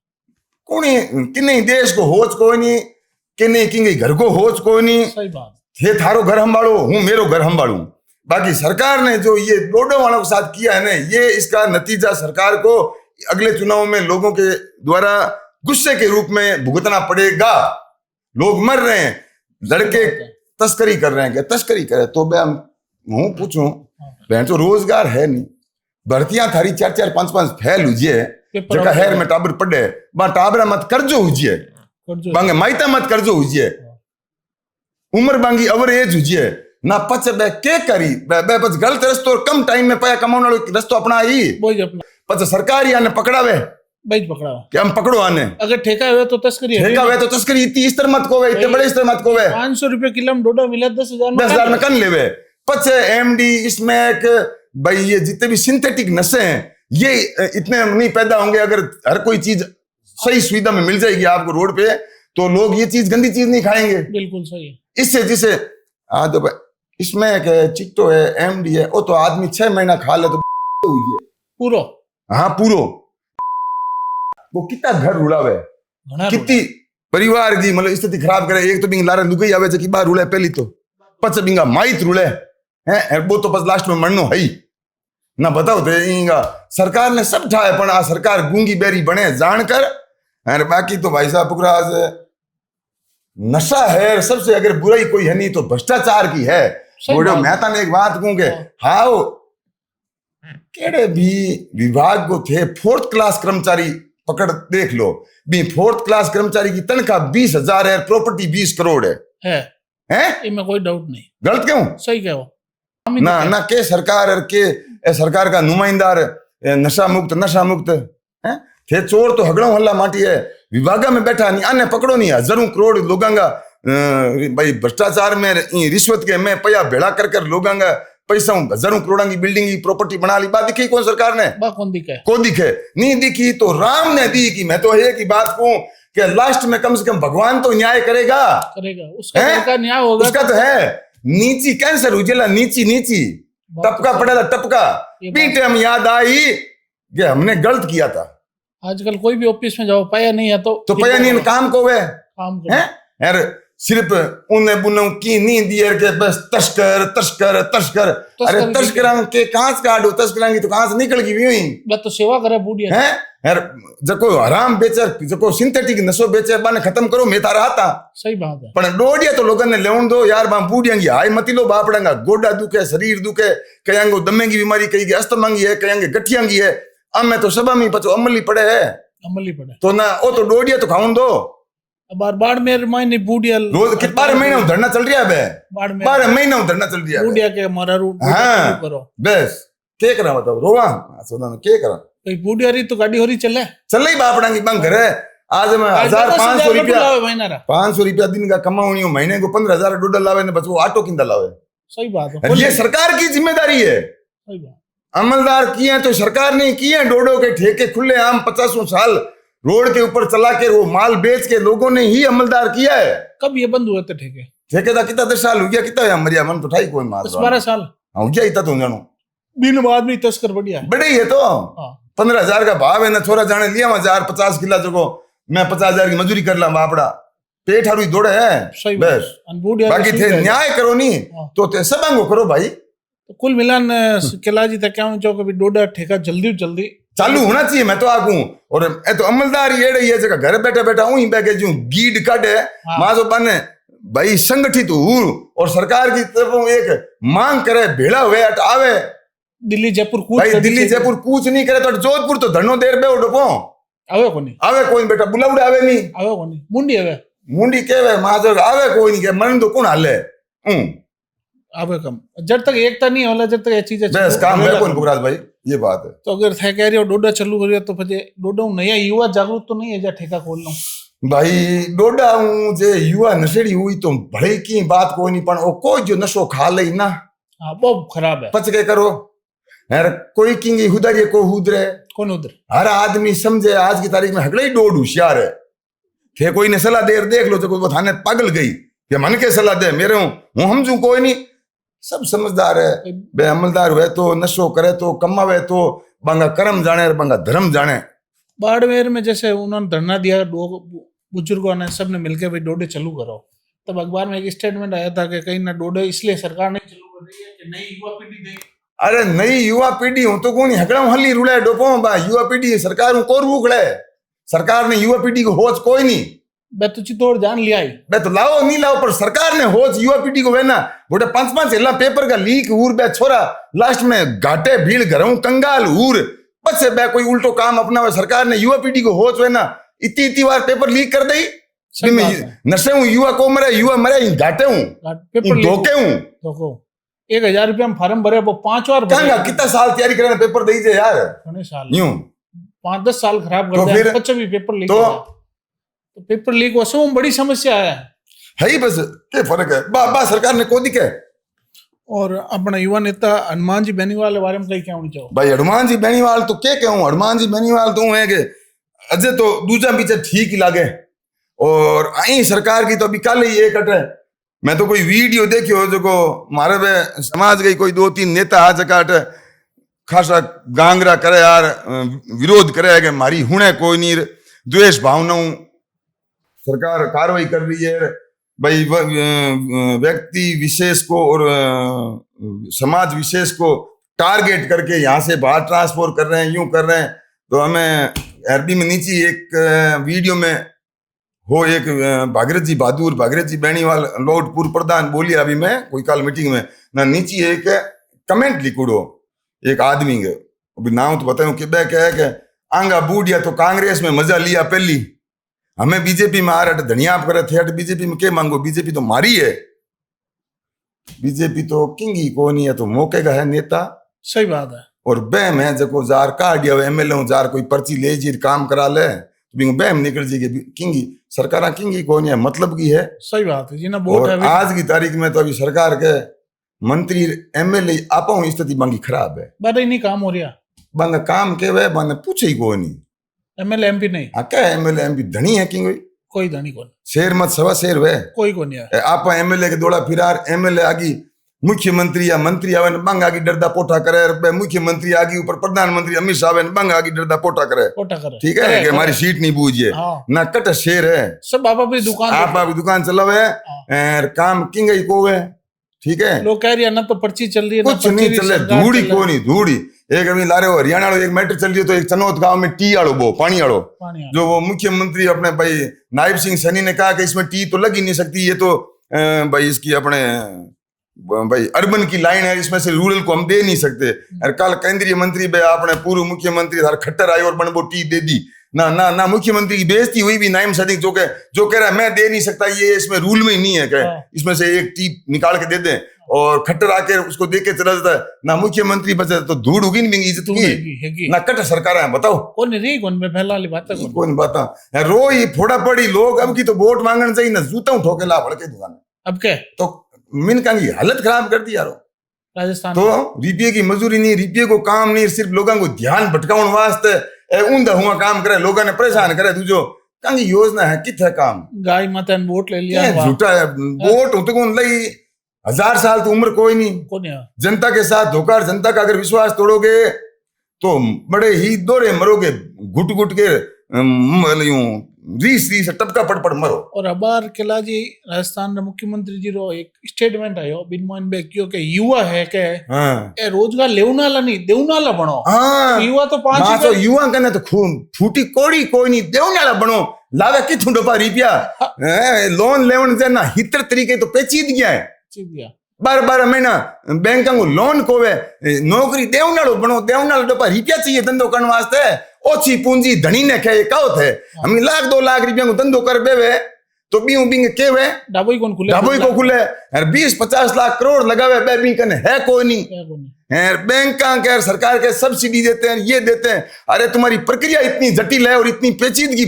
कोनी किन्ने देश को होच कोई नहीं किन्ने किंगे घर को होच कोई नहीं सही बात थे थारो घर संभालो हूं मेरो घर संभालू बाकी सरकार ने जो ये डोडो वालों के साथ किया है ना ये इसका नतीजा सरकार को अगले चुनाव में लोगों के द्वारा गुस्से के रूप में भुगतना पड़ेगा लोग मर रहे हैं लड़के तस्करी कर रहे हैं क्या तस्करी करे तो हूं पूछूं बहन तो रोजगार है नहीं भर्तियां थारी 4-4 5-5 फैल हुजिए जका हेर में टाबर पड़े बा टाबरा मत करजो हुजिए बांगे माइता मत करजो हुजिए उम्र बांगी अवरेज हुजिए ना पच बे के करी बे बस गलत रस्तो और कम टाइम में पया कमाने वालो रस्तो अपनाई पच सरकार ही आने पकड़ावे भाई पकड़ा कि हम पकड़ो आने अगर ठेका हुए तो तस्करी है ठेका हुए तो तस्करी इतनी इस तरह मत कोवे इतने बड़े इस तरह मत कोवे 500 रुपए किलो में डोडा मिला 10,000 में कन लेवे पच एमडी इसमें एक भाई ये जितने भी सिंथेटिक नशे हैं ये इतने नहीं पैदा होंगे अगर हर कोई चीज सही सुविधा में मिल जाएगी आपको रोड पे तो लोग ये चीज गंदी चीज नहीं खाएंगे बिल्कुल सही है इससे जिसे तो इसमें एक चिट्टो है एमडी है वो तो आदमी 6 महीना खा ले तो हुई है पूरो हाँ पूरो वो कितना घर रुलावे कितनी परिवार की मतलब स्थिति खराब करे एक तो बिंग लारे लुगाई आवे जकी बार रुले पहली तो पच बिंगा माइत रुले हैं वो तो बस लास्ट में मरनो है ना बताओ तो इंगा सरकार ने सब ठाए पण आ सरकार गूंगी बेरी बने जानकर और बाकी तो भाई साहब पुकराज नशा है सबसे अगर बुराई कोई है नहीं तो भ्रष्टाचार की है बोलो मेहता ने एक बात कहूं के हाओ केड़े भी विभाग को थे 4th क्लास कर्मचारी पकड़ देख लो भी 4th क्लास कर्मचारी की तनख्वाह 20,000 है प्रॉपर्टी 20 करोड़ है इनमें कोई डाउट नहीं गलत क्यों सही कहो ना ना के सरकार और के सरकार का नुमाइंदार नशा मुक्त है थे चोर तो हगड़ों हल्ला माटी है विभागा में बैठा नहीं आने पकड़ो नहीं हजारों करोड़ लोगांगा भाई भ्रष्टाचार में रिश्वत के में पया भेड़ा कर लोगांगा पैसा हजारों करोड़ की बिल्डिंग की प्रॉपर्टी बना ली बात दिखी कौन सरकार ने कौन दिखे नहीं दिखी तो राम ने दी कि मैं तो एक ही बात कहूं कि लास्ट में कम से कम भगवान तो न्याय करेगा उसका न्याय होगा उसका तो है नीची कैंसर उजला नीची टपका पड़ेगा टपका बीटे हम याद आई कि हमने गलत किया था आजकल कोई भी ऑफिस में जाओ पाया नहीं है तो पाया नहीं काम को वे हैं यार सिर्फ उन्हें बुने की नहीं दिए के बस तस्कर अरे तस्करां के कहां से काटो तस्करां की तो कहां से निकल गई हुई बस तो सेवा करे बूढ़िया हैं यार जको हराम बेचे जको सिंथेटिक नशो बेचे बाने खत्म करो मैं तारा आता सही बात है पण डोडिया तो लोगन ने लेवन दो यार बा बूढ़िया की हाय मती लो बापड़ांगा गोडा दुखे शरीर दुखे कयांगो दमे की बीमारी कई की अस्थमा की है कयांगे गठिया की है अमे तो सब में पचो अमली पड़े तो ना वो तो डोडिया तो खाऊं दो बाड़मेर महीने बूढ़िया रोज 12 महीने धरना चल रहा है 12 महीने धरना चल रहा है बूढ़िया के मारा रूट हाँ करो बस के करा बताओ रोवा सोना के करा भाई बूढ़िया री तो गाड़ी हो रही चले ही बापड़ा की बंग करे आज मैं 1,500 रुपया 500 रुपया दिन का कमाऊनी हूँ महीने को 15,000 डॉलर लावे ने बस वो ऑटो किंदा लावे सही बात है ये सरकार की जिम्मेदारी है सही बात अमलदार किए तो सरकार ने किए डोडो के ठेके खुले आम 50 साल रोड के ऊपर चला के वो माल बेच के लोगों ने ही अमलदार किया है कब ये बंद हुए थे ठेके ठेकेदार कितना 10 साल हो गया कितना मरिया मन तो ठाई कोई मार 12 साल हो गया इतना तो जानो बिन आदमी तस्कर बढ़िया बड़े ही है तो 15,000 का भाव है ना छोरा जाने लिया 50 किला जगो मैं 50,000 की मजूरी कर ला बापड़ा पेट हारू दौड़े है बस बाकी थे न्याय करो नहीं तो ते सब करो भाई तो कुल मिलान केलाजी तक क्या चाहो कभी डोडा ठेका जल्दी चालू होना चाहिए। मैं तो आगू और ए तो अमलदार ही एड़े ही है जगह घर बैठे बैठा हूं ही बैठे जो गीड काटे मां जो बने भाई संगठित हूं और सरकार की तरफ एक मांग करे भेड़ा हुए आवे दिल्ली जयपुर कूच भाई दिल्ली जयपुर कूच नहीं करे तो जोधपुर तो धनो देर बे उडपो आवे कोनी बेटा बुलावड़े आवे नहीं आवे कोनी मुंडी आवे मुंडी केवे माजर आवे कोई नहीं के मन तो कौन हाले आवे कम जब तक एकता नहीं होला जब तक ये चीजें बस काम है कौन पुखराज भाई ये बात है। तो अगर थे कह रहे हो डोडा चालू करियो तो फिर डोडा नया युवा जागरूक तो नहीं है जा ठेका खोल लो भाई डोडा हूं जे युवा नशेड़ी हुई तो भले की बात कोई नहीं पण ओ कोई जो नशो खा ले ना हाँ बहुत खराब है पच के करो यार कोई किंगी हुदरिए को हुदरे कौन उधर हर आदमी समझे आज की तारीख में हगड़े ही डोड होशियार है थे कोई ने सलाह देख लो तो वो थाने पागल गई कि मन के सलाह दे मेरे हूं समझू कोई नहीं सब समझदार है बे अमलदार हुए तो नशो करे तो कमावे तो बंगा कर्म जाने और बंगा धर्म जाने। बाड़मेर में जैसे उन्होंने धरना दिया बुजुर्गों ने सबने मिलकर भाई डोडे चालू करो तब अखबार में एक स्टेटमेंट आया था कि कहीं ना डोडे इसलिए सरकार नहीं चालू कर रही है कि नई युवा पीढ़ी देगी। अरे नई युवा पीढ़ी हूं तो कौन हकड़ा हली रुड़े डोपो बा युवा पीढ़ी सरकार को रुकड़े सरकार ने युवा पीढ़ी को होच कोई नहीं मैं तो चित्तौड़ जान लिया ही बे तो लाओ नहीं लाओ पर सरकार ने होच युवा पीढ़ी को वेना बोटे 5-5 हेला पेपर का लीक हूर बे छोरा लास्ट में घाटे भीड़ घरों कंगाल हूर पछे बे कोई उल्टो काम अपना सरकार ने युवा पीढ़ी को होच वेना इतनी बार पेपर लीक कर दई नशे हूं युवा को मरे घाटे हूं धोखे हूं धोखो 1000 रुपया में फार्म भरे वो 5 बार भरे कितना साल तैयारी करे पेपर दई जे यार घणे साल यूं 5-10 साल खराब तो कर दिया भी पेपर लीक तो पेपर लीक वो बड़ी समस्या है ही बस क्या फर्क है बा सरकार ने को दिखे। और अपना युवा नेता हनुमान जी बेनीवाल के बारे में कहीं क्या होनी चाहिए भाई हनुमान जी बेनीवाल तो क्या कहूं हनुमान जी बेनीवाल तो है कि अजय तो दूजा पीछे ठीक ही लागे और आई सरकार की तो अभी कल ही एक अटे मैं तो कोई वीडियो देखियो जो को मारे बे समाज गई कोई 2-3 नेता आ जका अटे खासा गांगरा करे यार विरोध करे कि मारी हुणे कोई नहीं द्वेष भावना सरकार कार्रवाई कर रही है भाई व्यक्ति विशेष को और समाज विशेष को टारगेट करके यहाँ से बाहर ट्रांसफर कर रहे हैं यूं कर रहे हैं। तो हमें अरबी में नीचे एक वीडियो में हो एक भागीरथ जी बहादुर भागीरथ जी बेनीवाल लॉर्ड पूर्व प्रधान बोली अभी मैं कोई काल मीटिंग में ना नीचे एक कमेंट लिखूड़ो एक आदमी के अभी नाम तो बताऊं कि बे क्या है कि आंगा बूढ़िया तो कांग्रेस में मजा लिया पहली हमें बीजेपी में आ रहा धनिया आप करे थे बीजेपी में क्या मांगो बीजेपी तो मारी है बीजेपी तो किंगी को नहीं है तो मौके का है नेता सही बात है और बैम है जको जार काट दिया एमएलए जार कोई पर्ची ले जी काम करा ले तो बैम निकल जाएगी किंगी सरकार किंगी को नहीं है मतलब की है सही बात है जी ना वोट है आज की तारीख में तो अभी सरकार के मंत्री एमएलए आपा स्थिति बांगी खराब है बारे नहीं काम हो रहा बांगा काम के वे बांगा पूछे ही को नहीं एमएलए एमपी नहीं क्या एमएलए एमपी धनी है किंग कोई धनी कौन शेर मत सवा शेर वे कोई को नहीं है आप एमएलए के दौड़ा फिरार एमएलए आगी मुख्यमंत्री या मंत्री आवे बंग आगी डरदा पोटा करे मुख्यमंत्री आगी ऊपर प्रधानमंत्री अमित शाह आवे बंग आगी डरदा पोटा करे ठीक है कि हमारी सीट नहीं बूझे ना कट शेर है सब आप अपनी दुकान आप अपनी दुकान चलावे काम किंग ही को है ठीक है लोग कह रही है ना तो पर्ची चल रही है कुछ नहीं चले धूड़ी को नहीं धूड़ी एक अभी ला रहे हो हरियाणा एक मैटर चल रही है तो एक चनौत गांव में टी आड़ो वो पानी आड़ो जो वो मुख्यमंत्री अपने भाई नायब सिंह सैनी ने कहा कि इसमें टी तो लग ही नहीं सकती ये तो भाई इसकी अपने भाई अर्बन की लाइन है इसमें से रूरल को हम दे नहीं सकते और कल केंद्रीय मंत्री भाई अपने पूर्व मुख्यमंत्री खट्टर आए और बने वो टी दे दी ना ना ना मुख्यमंत्री की बेइज्जती हुई भी नाइम सदीक जो कह रहा है मैं दे नहीं सकता ये इसमें रूल में ही नहीं है क्या इसमें से एक टी निकाल के दे दें और खट्टर आके उसको देख के चला जाता है ना मुख्यमंत्री बचे तो धूड़ होगी नहीं इज्जत की ना कट सरकार है बताओ कौन रही कौन में पहला वाली बात है कौन बात रो ही फोड़ा पड़ी लोग अब की तो वोट मांगना चाहिए ना जूता ठोके ला भड़के दुकान अब क्या तो मिनका की हालत खराब कर दी यारो राजस्थान तो रुपये की मजदूरी नहीं रुपये को काम नहीं सिर्फ लोगों को ध्यान भटकाने वास्ते ऊंधा हुआ काम करे लोगों ने परेशान करे तुझो कंगी योजना है कित है काम गाय माता ने वोट ले लिया झूठा है वोट तो कौन लई 1000 साल तो उम्र कोई नहीं जनता के साथ धोखा जनता का अगर विश्वास तोड़ोगे तो बड़े ही दौरे मरोगे घुट घुट के रीस रीस टपका पड़ पड़ मरो। और अबार केला जी राजस्थान रे मुख्यमंत्री जी रो एक स्टेटमेंट आयो बिन मोहन बे क्यों के युवा है के हाँ ए रोजगार लेवनाला नहीं देवनाला बनो। हाँ युवा तो पांच मां तो रुपए- युवा कने तो खून फूटी कोड़ी कोई नहीं देवनाला बनो लावे किथुं डोपा रुपया लोन लेवन जे ना हितर तरीके तो पेचीद गया है चीज गया 12 महीना बैंक को लोन कोवे नौकरी देवनालो बनो देवनालो डोपा रुपया चाहिए धंधो करने वास्ते ओછી पूंजी धनी ने कहे कहो थे हम 1 2 लाख रुपया को धंधो कर बेवे तो बीऊ बिंग केवे डाबोई कौन खुले ढाबोई को खुले और 20-50 लाख करोड़ लगावे बे बिंग कने है कोई नहीं है बैंक के सरकार के सब्सिडी देते हैं ये देते हैं। अरे तुम्हारी प्रक्रिया इतनी जटिल है और इतनी पेचीदगी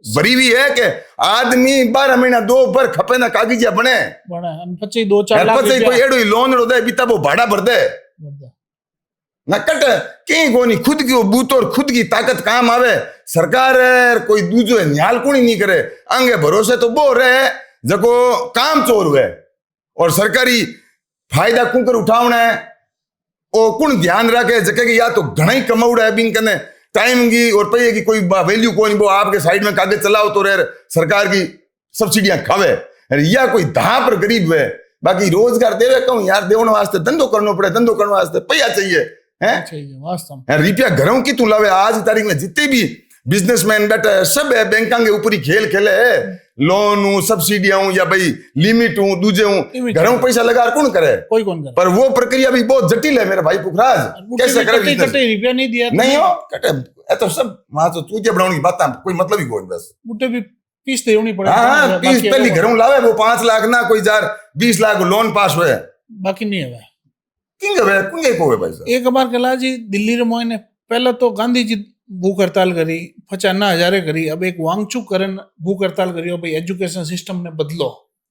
भरी हुई है कि आदमी 12 महीना 2 भर खपे ना कागजिया बने बने अन पछी 2-4 लाख પછી કોઈ એડો લોન રો દે બીતા બો ભાડા ભર દે ना कट कहीं कोनी खुद की बूत और खुद की ताकत काम आवे सरकार कोई दूजो न्याल कोनी नहीं करे आंगे भरोसे तो बो रहे जको काम चोर हुए और सरकारी फायदा कुकर उठावना है ओ कुण ध्यान रखे जके कि या तो घना ही कमाउड़ा है बिन कने टाइम की और पैसे की कोई वैल्यू कोनी वो आपके साइड में कागज चलाओ तो रहे सरकार की सब्सिडियां खावे या कोई धा पर गरीब है बाकी रोजगार देवे कहूं यार देवण वास्ते धंधो करनो पड़े धंधो करने वास्ते पैसा चाहिए वास्तव रुपया घरों की तू लावे आज तारीख में जितने भी बिजनेसमैन बैठे है सब है बैंकों के ऊपर ही खेल खेले है लोन हूं सब्सिडियां हूं या भाई लिमिट हूं दूजे हूं घरों पैसा लगा कौन करे कोई कौन करे पर वो प्रक्रिया भी बहुत जटिल है मेरे भाई पुखराज कैसे करे business? रुपया नहीं दिया नहीं हो कटे ये तो सब वहां तो तू क्या बनाने की बात कोई मतलब ही कोई बस बूटे भी फीस देनी पड़े हाँ फीस पहली घरों लावे वो 5 लाख ना कोई 20 लाख लोन पास हुए बाकी नहीं है किंग है कुंगे को है भाई एक बार कला जी दिल्ली रे मोय ने पहले तो गांधी जी भूख हड़ताल करी 55 हजारे करी अब एक वांगचुक करन भूख हड़ताल करी भाई एजुकेशन सिस्टम ने बदलो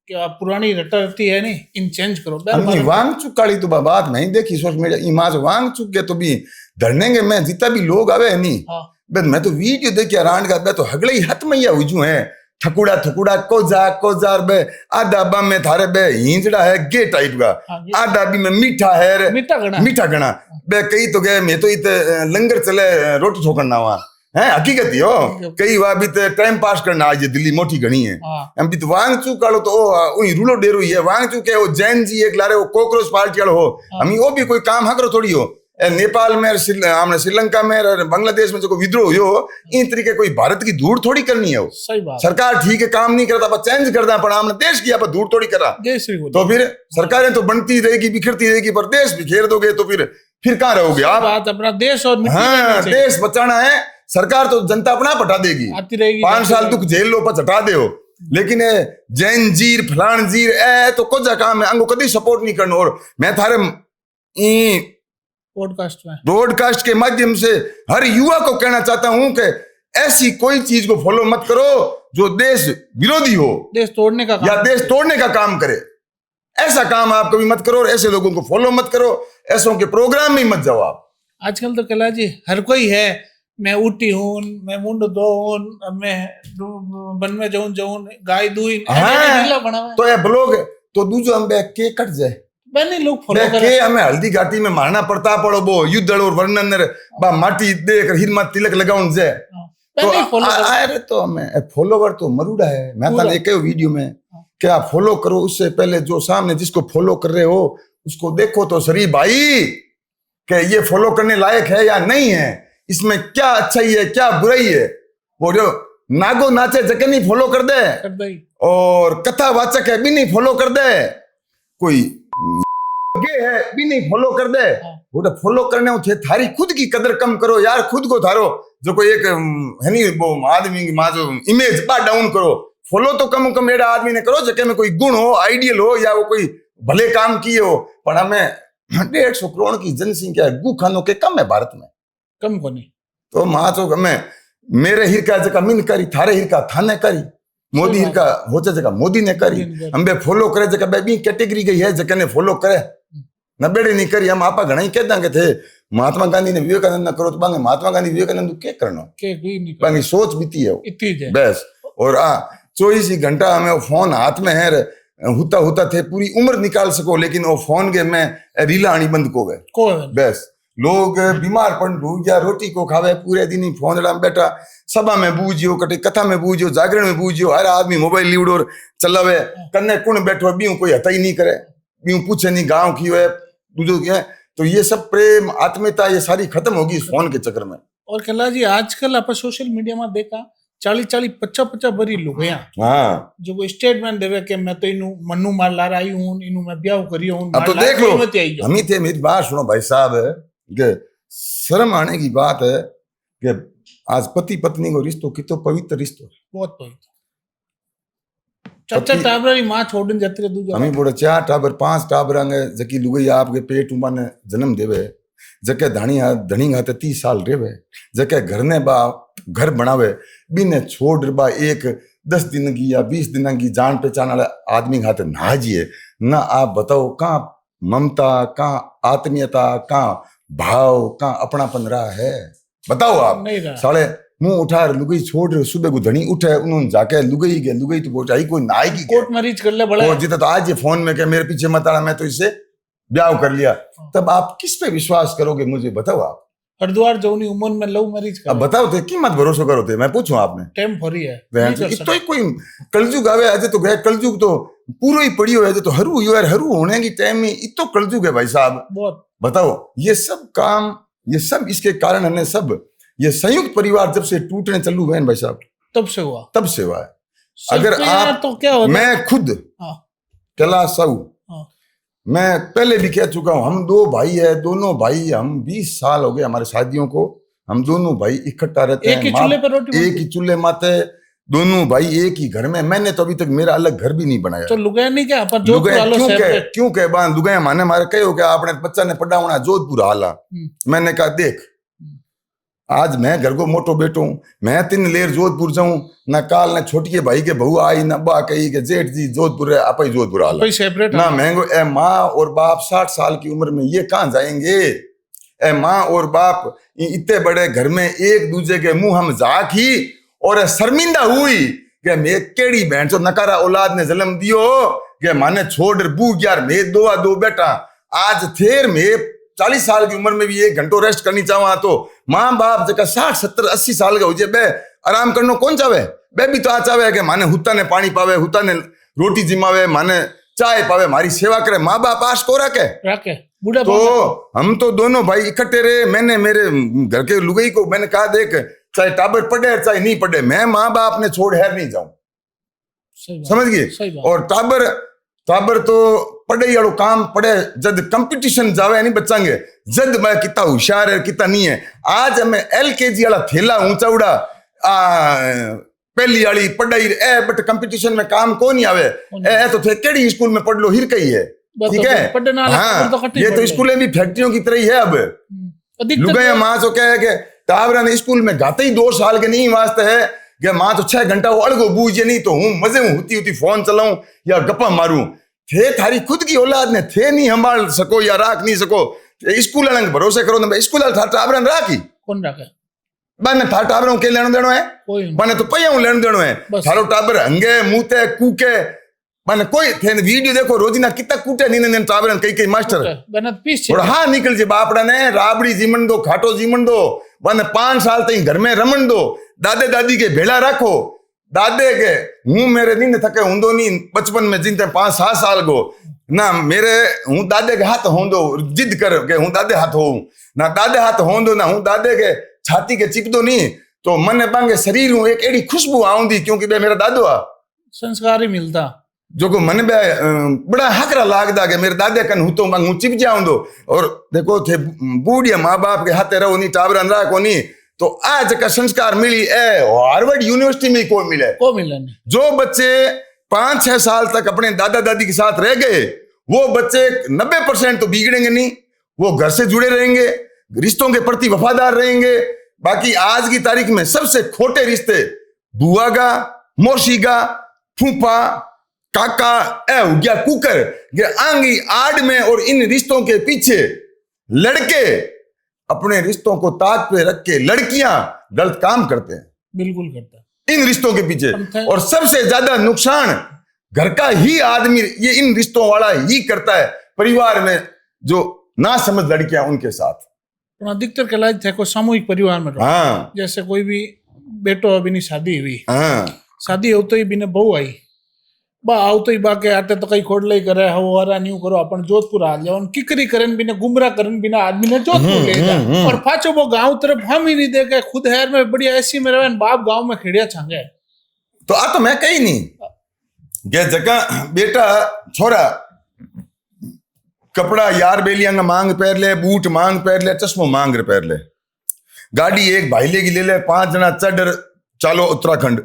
कि आप पुरानी रटती है नहीं इन चेंज करो वांगचुक काली तो बात नहीं देखी सोशल मीडिया इमाज वांगचुक के तो भी धरने में जितना भी लोग आवे नहीं बस मैं तो वीडियो देखिया रांड का तो हगले ही हत मैया हुजू है ठकुड़ा ठकुड़ा कोजार बे आधा बा में थारे बे हिंजड़ा है गे टाइप का आधा भी में मीठा है मीठा गणा बे कई तो गए मैं तो इते लंगर चले रोटी ठोकरना वहां है हकीकत ही हो कई बार भी टाइम पास करना आज दिल्ली मोटी घनी है हम भी तो वांगचू कालो तो वही रूलो डेरो ही है वांगचू के वो जैन जी एक लारे वो कॉकरोच पार्टी वालो हो हम वो भी कोई काम हकरो थोड़ी हो नेपाल में हमने श्रीलंका में बांग्लादेश में जो विद्रोह हो इन तरीके कोई भारत की धूड़ थोड़ी करनी है सही बात सरकार ठीक है काम नहीं करता चेंज करता पर हमने देश की आप धूड़ थोड़ी करा तो फिर सरकारें तो बनती रहेगी बिखरती रहेगी पर देश बिखेर दोगे तो फिर कहाँ रहोगे आप बात अपना देश और हाँ देश बचाना है सरकार तो जनता अपना पटा देगी आती रहेगी 5 साल तक जेल लो पर हटा दे लेकिन जैन जीर फलान जीर तो कुछ काम है अंगो कभी सपोर्ट नहीं करना और मैं थारे ब्रॉडकास्ट के माध्यम से हर युवा को कहना चाहता हूं कि ऐसी कोई चीज को फॉलो मत करो जो देश विरोधी हो देश तोड़ने का या देश तोड़ने का काम करे ऐसा काम आप कभी मत करो और ऐसे लोगों को फॉलो मत करो ऐसों के प्रोग्राम में मत जाओ आप आजकल तो कला जी हर कोई है मैं उठी हूं मैं मुंड दो मैं बन में जाऊं गाय दूई तो ये ब्लॉग तो दूसरा हम के कट जाए लोग फॉलो करे हमें हल्दी घाटी में मारना पड़ता पड़ो वो युद्ध और वर्णन बा माटी देख हिरमा तिलक लगाउन जे तो अरे तो हमें फॉलोवर तो मरूड़ा है मैं था एक वीडियो में कि आप फॉलो करो उससे पहले जो सामने जिसको फॉलो कर रहे हो उसको देखो तो शरीफ भाई कि ये फॉलो करने लायक है या नहीं है इसमें क्या अच्छाई है क्या बुराई है वो जो नागो नाचे जके नहीं फॉलो कर दे और कथा वाचक है भी नहीं फॉलो कर दे कोई है भी नहीं फॉलो कर दे वो तो फॉलो करने थे थारी खुद की कदर कम करो यार खुद को थारो जो कोई एक है नहीं वो आदमी की मां जो इमेज बा डाउन करो फॉलो तो कम एड़ा आदमी ने करो जके में कोई गुण हो आइडियल हो या वो कोई भले काम किए हो पर हमें 150 करोड़ की जनसंख्या गु खानों के कम है भारत में कम को नहीं तो मां तो हमें मेरे हिरका जगह मिन करी थारे हिरका थाने करी मोदी हिरका होचे जगह मोदी ने करी हम बे फॉलो करे जगह बे बी कैटेगरी गई है जगह ने फॉलो करे न बेड़े नहीं करी हम आपा घना ही कह देंगे थे महात्मा गांधी ने विवेकानंद न करो तो बांगे महात्मा गांधी विवेकानंद क्या करना बांगे सोच बीती है बस और 24 घंटा हमें फोन हाथ में है हुता थे पूरी उम्र निकाल सको लेकिन वो फोन के में रीला आनी बंद को गए बस लोग बीमार पड़ गया, रोटी को खावे पूरे दिन ही फोन में बैठा, सभा में बूझियो, कटे कथा में बूझियो, जागरण में बूझियो, हर आदमी मोबाइल लीवड़ो चलावे, कन्ने कुण बैठो बीऊ कोई हता ही नहीं करे, बीऊ पूछे नहीं गाँव की है दूजो की है। तो ये सब प्रेम आत्मीयता ये सारी खत्म होगी इस फोन के चक्कर में। और कला जी आजकल आप सोशल मीडिया में देखा 40-40 50-50 भरी लुगाया हाँ जो वो स्टेटमेंट देवे कि मैं तो इनु मन्नू मार ला रही हूं, इनु मैं ब्याह करियो हूं। अब तो देख लो, हम ही थे, मेरी बात सुनो भाई साहब, कि शर्म आने की बात है कि आज पति पत्नी को रिश्तो कितो पवित्र रिश्तो, बहुत पवित्र। चाचा टाबरा मां छोड़न जाते दूजा हमें बोले 4 टाबर 5 टाबर आंगे जकी लुगई आपके पेट उमाने जन्म देवे, जके धनी हाथे 30 साल रेवे, जके घर ने बा घर बनावे, बिने छोड़ बा एक 10 दिन की या 20 दिन की जान पहचान वाले आदमी के हाथे ना जिए ना। आप बताओ कहाँ ममता, कहाँ आत्मीयता, कहाँ भाव, कहाँ अपनापन रहा है? बताओ आप। साले मुंह उठा लुगई छोड़, सुबह को धनी उठे, उन्होंने जाके लुगई के लुगई तो बोचाई कोई नाई की कोर्ट मैरिज कर ले बड़ा जितना तो आज ये फोन में क्या मेरे पीछे मत आना, मैं तो इससे ब्याह कर लिया, तब आप किस पे विश्वास करोगे? मुझे बताओ आप। हरिद्वार जौनी उम्र में लव मैरिज कर, अब बताओ थे कि मत भरोसा करो थे, मैं पूछूं आपने टाइम फरी है तो कोई कलजुग आवे आज तो गए, कलजुग तो पूरा ही पड़ी हो है तो हरू यार हरू होने की टाइम में इतो कलजुग है भाई साहब। बहुत बताओ ये सब काम, ये सब इसके कारण है, सब ये संयुक्त परिवार जब से टूटने चालू हुए भाई साहब तब से हुआ, तब से हुआ है। अगर आप तो क्या होता, मैं खुद कला साहू, मैं पहले भी कह चुका हूं, हम 2 भाई है, दोनों भाई हम 20 साल हो गए हमारे शादियों को, हम दोनों भाई इकट्ठा रहते हैं, एक ही चूल्हे माते, दोनों भाई एक ही घर में। मैंने तो अभी तक मेरा अलग घर भी नहीं बनाया। तो लुगाया नहीं क्या अपन जोधपुर क्यों कह बांध लुगाया माने मारे कहो क्या आपने बच्चा ने पढ़ा होना जोधपुर हाला। मैंने कहा देख आज मैं घर को मोटो बेटो हूं, मैं 3 लेर जोधपुर जाऊं ना, काल ना छोटी के भाई के बहू आई ना बा कही के जेठ जी जोधपुर है, आप ही जोधपुर हाला ना महंगो। ए माँ और बाप 60 साल की उम्र में ये कहां जाएंगे? ए माँ और बाप इतने बड़े घर में एक दूसरे के मुंह हम झाक ही और शर्मिंदा हुई कि मैं केड़ी बहन चो नकारा औलाद ने जन्म दियो कि माने छोड़ बू यार मैं 2 बेटा। आज थेर में 40 साल की उम्र में भी 1 घंटो रेस्ट करनी चाहवा तो माँ बाप जगह 60 70 80 साल का हो जाए बे आराम करनो कौन चाहे? बे भी तो आ चाहे कि माने हुता ने पानी पावे, हुता ने रोटी जिमावे, माने चाय पावे, मारी सेवा करे। माँ बाप आश को रखे तो हम तो दोनों भाई इकट्ठे रहे। मैंने मेरे घर के लुगाई को मैंने कहा देख चाहे टाबर पढ़े चाहे नहीं पढ़े, मैं माँ बाप ने छोड़ है नहीं जाऊं, समझ गए? और टाबर तो पढ़े वालों काम पढ़े, जद कंपटीशन जावे नहीं बचाएंगे, जद मैं कितना होशियार है कितना नहीं है। आज हमें LKG वाला थैला ऊंचा उड़ा पहली वाली पढ़ाई ए बट कंपटीशन में काम को नहीं आवे ए तो थे केड़ी स्कूल में पढ़ लो हिर कही है, ठीक है? हाँ ये तो स्कूलें भी फैक्ट्रियों की तरह ही है। अब लुगाया माँ तो क्या है कि टावरा ने स्कूल में गाते ही 2 साल के नहीं वास्ते है कि माँ तो 6 घंटा अड़गो बूझे नहीं तो हूँ मजे हूँ होती फोन चलाऊं या गप्पा मारूं। थे थारी खुद की औलाद ने थे नहीं संभाल सको या राख नहीं सको, स्कूल वाले भरोसे करो ना, स्कूल वाले टावरा ने राखी कौन राखे? बने थार टाबरों के लेनो देनो है, बने तो पहिया लेनो देनो है। थारो टाबर हंगे मुते कूके बने कोई थे वीडियो देखो रोजीना कितना कूटे नीने टाबर कई मास्टर बने पीस और हाँ निकल जे बापड़ा ने राबड़ी जीमन दो खाटो जीमन दो, बने 5 साल तक घर में रमन दो, दादे दादी के भेड़ा रखो। दादे के हूँ मेरे नींद थके हुंदो नहीं बचपन में जिनते 5-7 साल को ना मेरे हूँ दादे के हाथ होंदो जिद कर के हूँ दादे हाथ हो ना दादे हाथ होंदो ना हूँ दादे के छाती के चिपदो नहीं तो मने बांगे शरीर हूँ एक एड़ी खुशबू आऊंदी क्योंकि बे मेरा दादो आ संस्कार ही मिलता जो को मन बे बड़ा हकरा लागदा के मेरे दादे कन हूँ तो मांग चिप जाऊंदो। और देखो थे बूढ़िया माँ बाप के हाथे रहो नहीं टाबर अंदरा को नहीं तो आज का संस्कार मिली ए हार्वर्ड यूनिवर्सिटी में को मिले नहीं। जो बच्चे 5-6 साल तक अपने दादा दादी के साथ रह गए वो बच्चे 90% तो बिगड़ेंगे नहीं, वो घर से जुड़े रहेंगे, रिश्तों के प्रति वफादार रहेंगे। बाकी आज की तारीख में सबसे खोटे रिश्ते बुआ का, मौसी का, फूफा, काका ए हो गया कुकर ये आंगी आड़ में। और इन रिश्तों के पीछे लड़के अपने रिश्तों को ताक पे रख के लड़कियां गलत काम करते हैं, बिल्कुल करता है इन रिश्तों के पीछे। और सबसे ज्यादा नुकसान घर का ही आदमी ये इन रिश्तों वाला ही करता है, परिवार में जो ना समझ लड़कियां उनके साथ પણ अधिकतर कैलाश थे कोई सामूहिक परिवार में रहो। हाँ जैसे कोई भी बेटो अभी शादी हुई, हाँ शादी होते ही बिने बहू आई, बा आवतो ही बा के आते तो कई खोडलई करे, हव हरा न्यू करो अपन जोधपुर आ जाओ, किकरी करन बिने गुमराह करन बिना आदमी ने जोधपुर ले जा, और पाछो वो गांव तरफ हम ही नहीं देखे, खुद शहर में बढ़िया एसी में रहे, बाप गांव में खेड़िया छांगे। तो आ तो मैं कही नहीं ये जगह बेटा छोरा कपड़ा यार बेलिया का मांग पैर ले, बूट मांग पैर ले, चश्मो मांग पैर ले, गाड़ी एक भाई लेगी ले ले, 5 जना चढ़ चलो उत्तराखंड,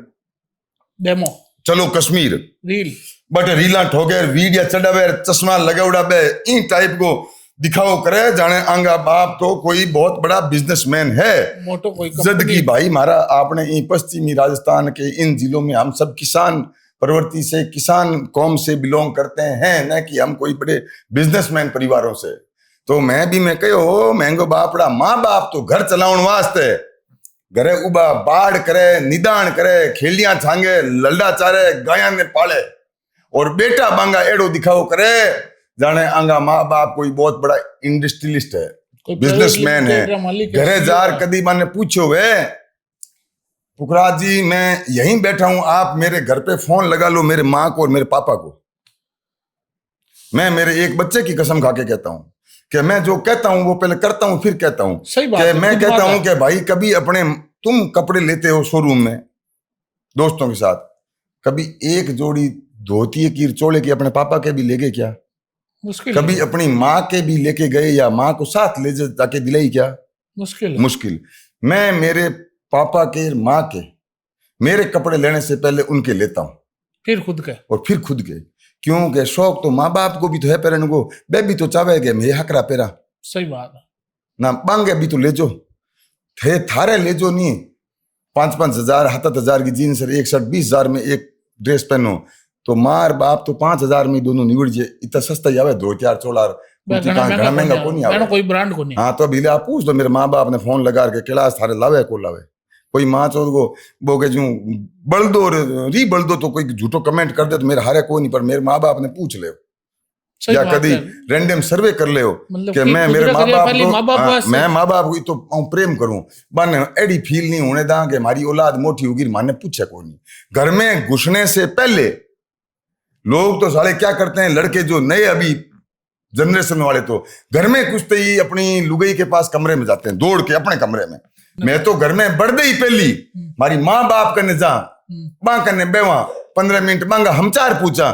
डेमो चलो कश्मीर, रील बट रीला ठोके वीडिया चढ़ावे, चश्मा लगे उड़ावे, इन टाइप को दिखाओ करे जाने आंगा बाप तो कोई बहुत बड़ा बिजनेसमैन है। मोटो कोई जद की भाई मारा आपने इन पश्चिमी राजस्थान के इन जिलों में हम सब किसान प्रवृत्ति से, किसान कौम से बिलोंग करते हैं, न कि हम कोई बड़े बिजनेसमैन परिवारों से। तो मैं कहो महंगो बापड़ा माँ बाप तो घर चलाउण वास्ते घरे उबा बाढ़ करे, निदान करे, खेलियां छांगे, लल्डा चारे, गाया ने पाले, और बेटा बांगा एड़ो दिखाओ करे जाने आंगा माँ बाप कोई बहुत बड़ा इंडस्ट्रियलिस्ट है, बिजनेसमैन है। घरे जार कदी मैंने पूछो वे पुखराज जी मैं यहीं बैठा हूं, आप मेरे घर पे फोन लगा लो मेरे माँ को और मेरे पापा को। मैं मेरे एक बच्चे की कसम खा के कहता हूं कि मैं जो कहता हूं वो पहले करता हूं फिर कहता हूं। सही बात है, मैं कहता हूं कि भाई कभी अपने तुम कपड़े लेते हो शोरूम में दोस्तों के साथ, कभी एक जोड़ी धोती की चोले की अपने पापा के भी ले गए क्या? मुश्किल। कभी अपनी माँ के भी लेके गए या माँ को साथ ले जाके दिलाई क्या? मुश्किल। मैं मेरे पापा के माँ के मेरे कपड़े लेने से पहले उनके लेता हूं, फिर खुद के क्योंकि शौक तो माँ बाप को भी तो है पहनने को, बेबी तो चाहेगे मैं हकरा पेरा। सही बात है ना बांगे भी तो ले जो थे थारे ले जो नहीं 5-5 हजार 7,000 की जीन्स और 1 शर्ट 20,000 में एक ड्रेस पहनो तो मार बाप तो 5,000 में दोनों निवड़ जे। इतना सस्ता ही आवे 2-4 चोला महंगा को नहीं आवे, कोई ब्रांड को नहीं। हाँ तो अभी आप पूछ दो मेरे माँ बाप ने फोन लगा के कैलाश थारे लावे को लावे, कोई माँ चौथ को बोगे जू बल दो तो कोई झूठो कमेंट कर दे तो मेरे हारे को नहीं, पर मेरे माँ बाप ने पूछ ले या कभी रैंडम सर्वे कर ले कि मैं मेरे माँ बाप को तो प्रेम करूं बन एडी फील नहीं होने दा कि हमारी औलाद मोटी होगी माने पूछे को नहीं। घर में घुसने से पहले लोग तो साले क्या करते हैं, लड़के जो नए अभी जनरेशन वाले तो घर में घुसते ही अपनी लुगाई के पास कमरे में जाते हैं दौड़ के अपने कमरे में। मैं तो घर में बढ़ ही पहली मारी माँ बाप करने जा माँ करने बेवा 15 मिनट मांगा हमचार पूछा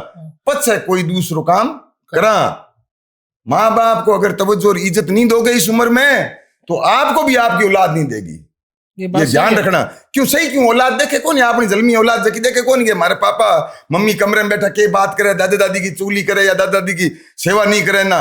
पछे कोई दूसरो काम करा। माँ बाप को अगर तवज्जो और इज्जत नहीं दोगे इस उम्र में तो आपको भी आपकी औलाद नहीं देगी, ये ध्यान रखना। क्यों सही क्यों औलाद देखे कौन, अपनी जलमी औलाद देखे कौन, हमारे पापा मम्मी कमरे में बैठा के बात करे, दादा दादी की चुगली करे या दादा दादी की सेवा नहीं करे ना,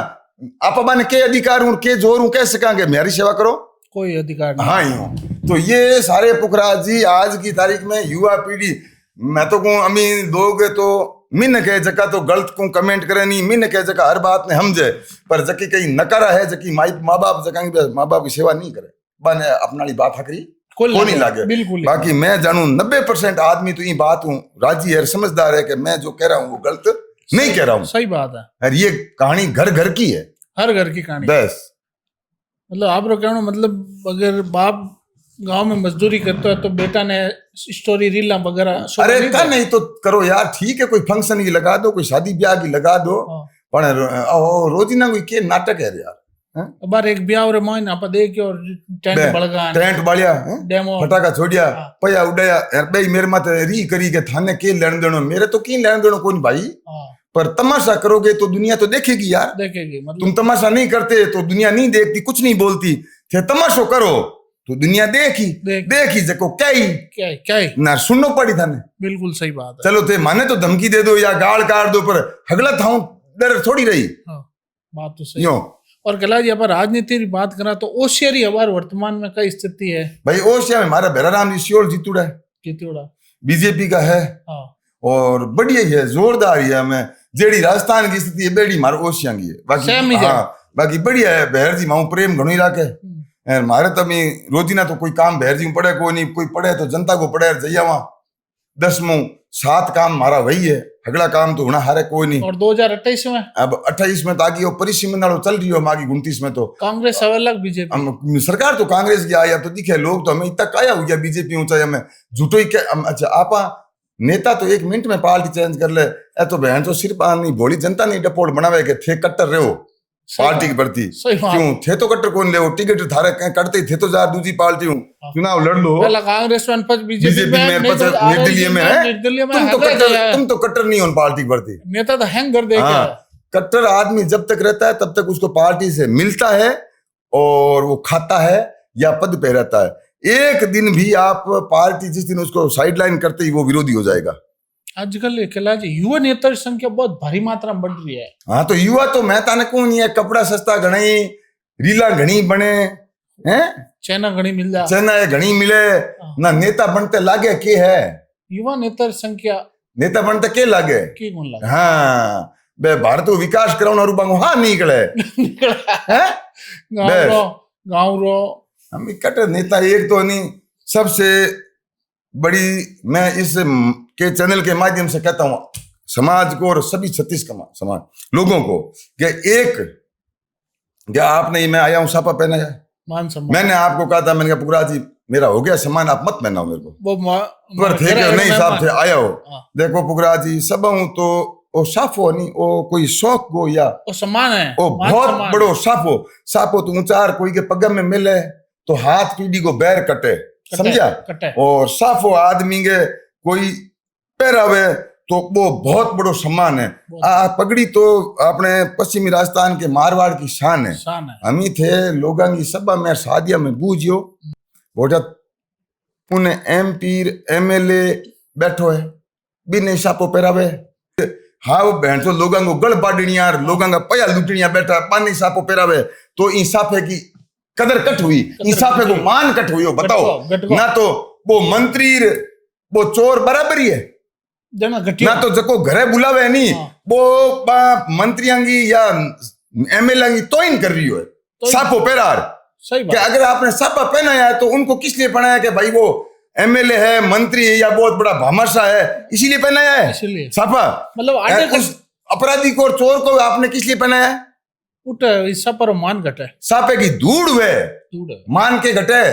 आप ने के अधिकार हूं के जोर हूं कह सकांगे मेरी सेवा करो, कोई अधिकार नहीं। हाँ ही हूं। तो ये सारे पुखराज जी आज की तारीख में युवा पीढ़ी मैं तो कहूँ अमीन दोगे तो मिन कहे जका तो गलत को कमेंट करे नहीं, मिन कहे जका हर बात ने समझे, पर जकी कहीं नकारा है जकी माँ बाप जका माँ बाप की सेवा नहीं करे बने अपना बात हकरी को नहीं लागे। बाकी मैं जानू 90% आदमी तो ये बात हूँ राजी है समझदार है कि मैं जो कह रहा हूँ वो गलत नहीं कह रहा हूँ। सही बात है। और ये कहानी घर घर की है, हर घर की कहानी बस। मतलब आप कहना मतलब अगर बाप गांव में मजदूरी करते है तो बेटा ने स्टोरी रीला वगैरह अरे का नहीं तो करो यार, ठीक है कोई फंक्शन की लगा दो, कोई शादी ब्याह की लगा दो, पर रोजीना कोई के नाटक है यार। बार एक ब्याह और मोइन आप देख और टेंट बालिया डेमो फटाका छोड़िया पया उड़ाया यार भाई मेरे माथे री करी के थाने के लेन देनो, मेरे तो की लेन देनो कोई भाई, पर तमाशा करोगे तो दुनिया तो देखेगी यार, देखेगी। मतलब तुम तमाशा नहीं करते तो दुनिया नहीं देखती, कुछ नहीं बोलती थे, तमाशो करो तो दुनिया देखी जको क्या ना सुननो पड़ी थाने। बिल्कुल सही बात है। चलो थे माने तो धमकी दे दो या गाल काट दो, पर हगला था डर थोड़ी रही। बात तो सही। और कैलाश जी राजनीति की बात करा तो ओसियारी हमारे वर्तमान में क्या स्थिति है भाई? ओसिया में हमारा बेराराम जी जीतुड़ा बीजेपी का है और बढ़िया ही है, जोरदार ही है। मैं जेडी राजस्थान की स्थिति है बेड़ी मारो ओसिया की है, बाकी बाकी बढ़िया है। बहर जी माऊ प्रेम घणो ही राखे मारे तभी रोजीना तो कोई काम बहर जी पड़े कोई नहीं, कोई पढ़े तो जनता को पढ़े जइया वहां 10 7 काम मारा वही है। हगला काम तो होना हारे कोई नहीं। और 2028 में अब 28 में ताकि वो परिसीमन नालो चल रही हो मागी 29 में तो कांग्रेस अब अलग बीजेपी हम सरकार तो कांग्रेस की आई। अब तो दिखे लोग तो हमें इतना काया हो गया बीजेपी ऊंचा हमें झूठो ही अच्छा आपा नेता तो 1 मिनट में पार्टी चेंज कर ले। ए तो बहन तो सिर्फ नहीं भोली जनता नहीं डपोट बनावे के थे कट्टर रहे हो पार्टी के प्रति। क्यों थे तो कट्टर कौन ले टिकट थारे कटते थे तो जार दूसरी पार्टी हूँ चुनाव लड़ लो पहला कांग्रेस में बीजेपी में निर्दलीय में है। तुम तो कट्टर नहीं हो पार्टी के प्रति। नेता तो हैंग कर देगा। कट्टर आदमी जब तक रहता है तब तक उसको पार्टी से मिलता है और वो खाता है या पद पे रहता है। एक दिन भी आप पार्टी जिस दिन उसको साइडलाइन करते ही वो विरोधी हो जाएगा। आजकल कैलाश जी युवा नेता की संख्या बहुत भारी मात्रा में बढ़ रही है। हाँ तो युवा तो मैं ताने को नहीं है कपड़ा सस्ता घणी रीला घणी बने हैं चैना घणी मिल जाए चैना घणी मिले ना नेता बनते लागे के है युवा नेता की संख्या नेता बनते के लागे की कौन लागे। हाँ बे भारत को विकास कराना रूपांगो हाँ निकले हैं गाँव रो हम कट्टर नेता एक तो नहीं। सबसे बड़ी मैं इस के चैनल के माध्यम से कहता हूं समाज को और सभी छत्तीस समाज लोगों को कि एक क्या आपने मैं आया हूं सापा पहना है मान सम्मान। मैंने आपको कहा था मैंने कहा पुखराज जी मेरा हो गया सम्मान आप मत पहनाओ मेरे को पर थे कि नहीं साहब थे आया हो देखो पुखराज जी सब हूं तो ओ साफो नहीं ओ कोई शौक गो या ओ सम्मान है ओ बहुत बड़ो साफो तो ऊंचार कोई के पग में मिले तो हाथ पीढ़ी को बैर कटे समझा। और साफो आदमी के कोई पहरावे तो वो बहुत बड़ो सम्मान है। पगड़ी तो अपने पश्चिमी राजस्थान के मारवाड़ की शान है। हम ही थे लोगों की सभा में शादिया में बूझियो बोटा पुणे MP MLA बैठो है बिना सापो पहरावे। हाँ वो बहन तो लोगों को गल बाडनिया लोगों का पया लुटनिया बैठा पानी सापो पहरावे तो इन साफे की कदर कट हुई इन साफे को मान कट हुई हो बताओ ना तो वो मंत्री वो चोर बराबर ही है ना तो जको घरे बुलावे नहीं वो मंत्रियों की या MLA की तो इन कर रही हो सापो पहरार। सही बात। अगर आपने सापा पहनाया है तो उनको किस लिए पहनाया कि भाई वो MLA है मंत्री है या बहुत बड़ा भामाशाह है इसीलिए पहनाया है सापा। मतलब उस अपराधी को और चोर को आपने किस लिए पहनाया है पर मान घटे सापे की धूड़ वे मान के घटे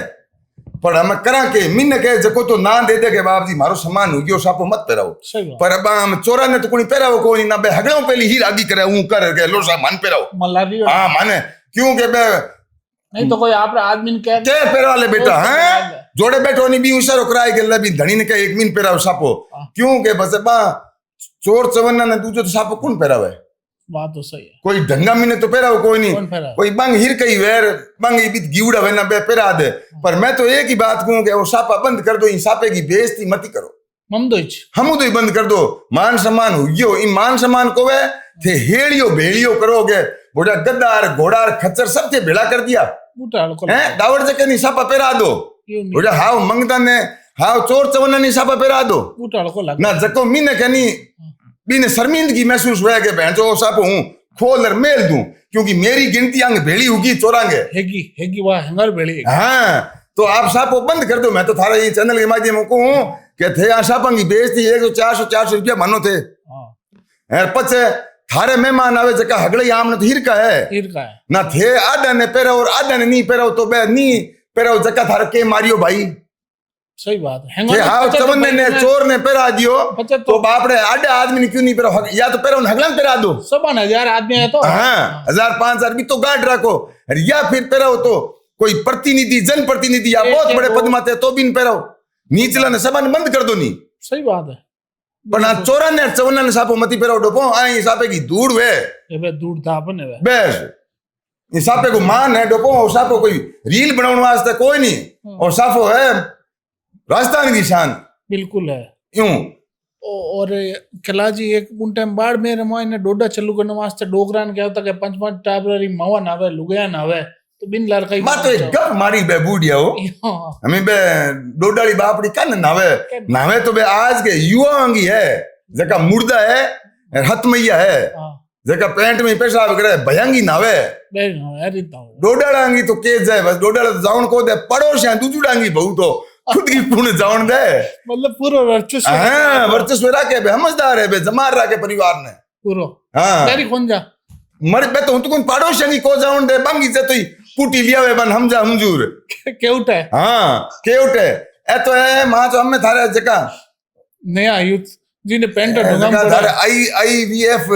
पर हम करा के मिन के जको तो ना दे दे के बाप जी मारो सम्मान हो गयो सापो मत पहराओ। पर अब हम चोरा ने तो कोई पहराओ कोई ना बे हगड़ो पहली ही आगी करे हूं कर के लो सा मान पहराओ। हां माने क्यों के बे नहीं तो कोई आप आदमी ने कह के पहरा ले बेटा हैं जोड़े बैठो नहीं भी इशारो कराए के ले भी धनी ने के एक मिन पहराओ सापो क्यों के बस बा चोर चवन्ना ने दूजो तो सापो कौन पहरावे। बात तो सही है कोई ढंगा मिने तो पहराओ कोई नहीं कोई बंग हिर कई वेर बंग बीत गिवड़ा वेना बे पहरा दे। पर मैं तो एक ही बात कहूं कि वो सापा बंद कर दो इन सापे की बेइज्जती मत करो हम तो ही बंद कर दो मान सम्मान हुइयो इन मान सम्मान को वे थे हेड़ियो भेड़ियो करोगे बोला गद्दार घोड़ार खच्चर सब थे भेड़ा कर दिया हैं दावड़ जके नहीं सापा पहरा दो बोला हाउ मंगदा ने हाउ चोर चवन्ना नहीं सापा पहरा दो ना जको मीने के नहीं बिन शर्मिंदगी महसूस हुआ कि बहन जो सापो हूं खोलर मेल दूं क्योंकि मेरी गिनती अंग भेड़ी होगी चोरांगे हेगी वाह हंगर भेड़ी। हाँ तो आप सापो बंद कर दो। मैं तो थारा ये चैनल के माध्यम को हूं कि थे आ सापा की बेइज्जती 400 रुपया मानो थे पचे थारे मेहमान आवे जका हगड़े आम तो हिरका है ना थे आधा ने पहरा और आधा ने नहीं पहरा तो बे नहीं पहरा जका थारे के मारियो भाई। सही बात है। हाँ चवन्ने ने चोर ने पहरा दियो तो बापड़े आधे आदमी ने क्यों नहीं पहरा या तो पहरा हगलन पहरा दो 1000 आदमी है तो हाँ 1000-5000 भी तो गांठ रखो या फिर पहराओ तो कोई प्रतिनिधि जन प्रतिनिधि या बहुत बड़े पद माते तो भी पहराओ नीचला ने सबा बंद कर दो नहीं। सही बात है। पर ना चोरा ने चवन्ना ने सापो मती पहराओ डोपो आई सापे की धूड़ वे धूड़ था अपन है बस ये सापे को मान है डोपो सापो कोई रील बनाने वास्ते कोई नहीं और साफो है राजस्थान की शान बिल्कुल है यूं। और कैलाश जी एक टाइम बाढ़ में रमाई ने डोडा चलू करने वास्ते डोगरान क्या होता है 5-5 टाबरी मावा नावे लुगाया नावे तो बिन लार कई बात तो एक गप मारी बे बूढ़िया हो हमें बे डोडाली बापड़ी कन नावे तो बे आज के युवा अंगी है जका मुर्दा है हतमैया है जका पैंट में पेशाब करे भयंगी नावे डोडालांगी तो के जाए बस डोडाला जाउन को दे पड़ोसिया दूजुडांगी बहु तो खुद की पूर्ण जान दे मतलब पूरा वर्चस्व हाँ वर्चस्व राखे बे समझदार है बे जमार राखे परिवार ने पूरो हाँ डायरी कौन जा मर बे तो तुम पड़ोसी को जान दे बंगी से तो पुटी लिया वे बन हमजा हमजूर केउट है हाँ केउट है ए तो है मां जो हमें थारे जका नया यूथ जिने पेंट ढूंढा जका थारे आईवीएफ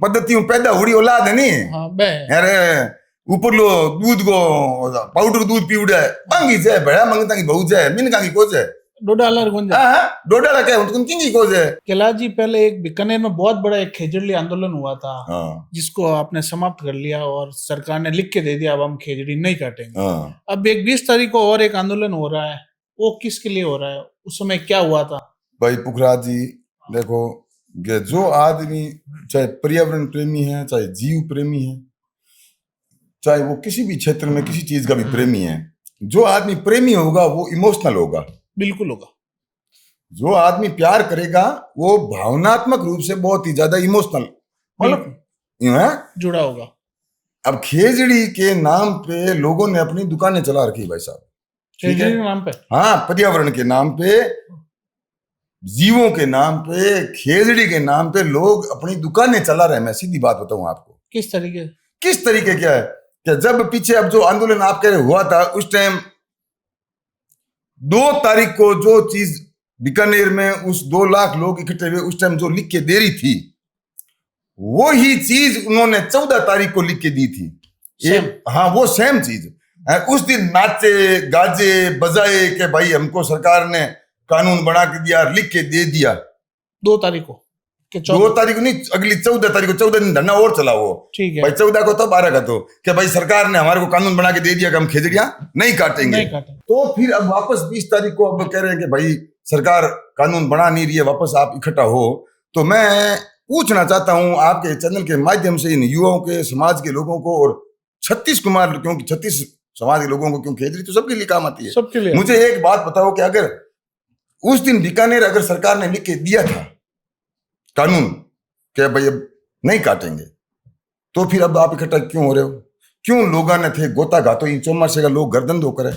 पद्धतियों पैदा हुई औलाद है नी हाँ बे अरे ऊपर लो दूध को पाउडर दूध पीउड़े बंगी से बड़ा मंगता की बहुत है मिनका की कोज है $2 कौन जा हाँ डोडा लगे उनको किंगी कोज है कैलाजी पहले एक बीकानेर में बहुत बड़ा एक खेजड़ी आंदोलन हुआ था हाँ जिसको आपने समाप्त कर लिया और सरकार ने लिख के दे दिया अब हम खेजड़ी नहीं काटेंगे हाँ अब एक 20 तारीख को और एक आंदोलन हो रहा है वो किसके लिए हो रहा है उस समय क्या हुआ था भाई पुखराज जी देखो कि जो आदमी चाहे पर्यावरण प्रेमी है चाहे जीव प्रेमी है चाहे वो किसी भी क्षेत्र में किसी चीज का भी प्रेमी है जो आदमी प्रेमी होगा वो इमोशनल होगा बिल्कुल होगा जो आदमी प्यार करेगा वो भावनात्मक रूप से बहुत ही ज्यादा इमोशनल मतलब यूं है जुड़ा होगा अब खेजड़ी के नाम पे लोगों ने अपनी दुकानें चला रखी भाई साहब ठीक है खेजड़ी के नाम पे हाँ पर्यावरण के नाम पे जीवों के नाम पे खेजड़ी के नाम पे लोग अपनी दुकानें चला रहे हैं मैं सीधी बात बताऊं आपको किस तरीके क्या है कि जब पीछे अब जो आंदोलन आप कह रहे हुआ था उस टाइम 2 तारीख को जो चीज बीकानेर में उस 2 लाख लोग इकट्ठे हुए उस टाइम जो लिख के दे रही थी वो ही चीज उन्होंने 14 तारीख को लिख के दी थी हाँ वो सेम चीज उस दिन नाचे गाजे बजाए कि भाई हमको सरकार ने कानून बना के दिया लिख के दे दिया 2 तारीख को 2 तारीख को नहीं अगली 14 तारीख को 14 दिन धरना और चला वो ठीक है भाई 14 को तो 12 का तो कि भाई सरकार ने हमारे को कानून बना के दे दिया कि हम खेजड़ियां नहीं काटेंगे तो फिर अब वापस 20 तारीख को अब कह रहे हैं कि भाई सरकार कानून बना नहीं रही है वापस आप इकट्ठा हो तो मैं पूछना चाहता हूं आपके चैनल के माध्यम से इन युवाओं के समाज के लोगों को और 36 कुमार क्योंकि 36 समाज के लोगों को क्यों खेजड़ी तो सबके लिए काम आती है सबके लिए मुझे एक बात बताओ कि अगर उस दिन बीकानेर अगर सरकार ने लिख के दिया था कानून कि भाई अब नहीं काटेंगे तो फिर अब आप इकट्ठा क्यों हो रहे हो क्यों लोगों ने थे गोता घातो इन चौमासे का लोग गर्दन दो करे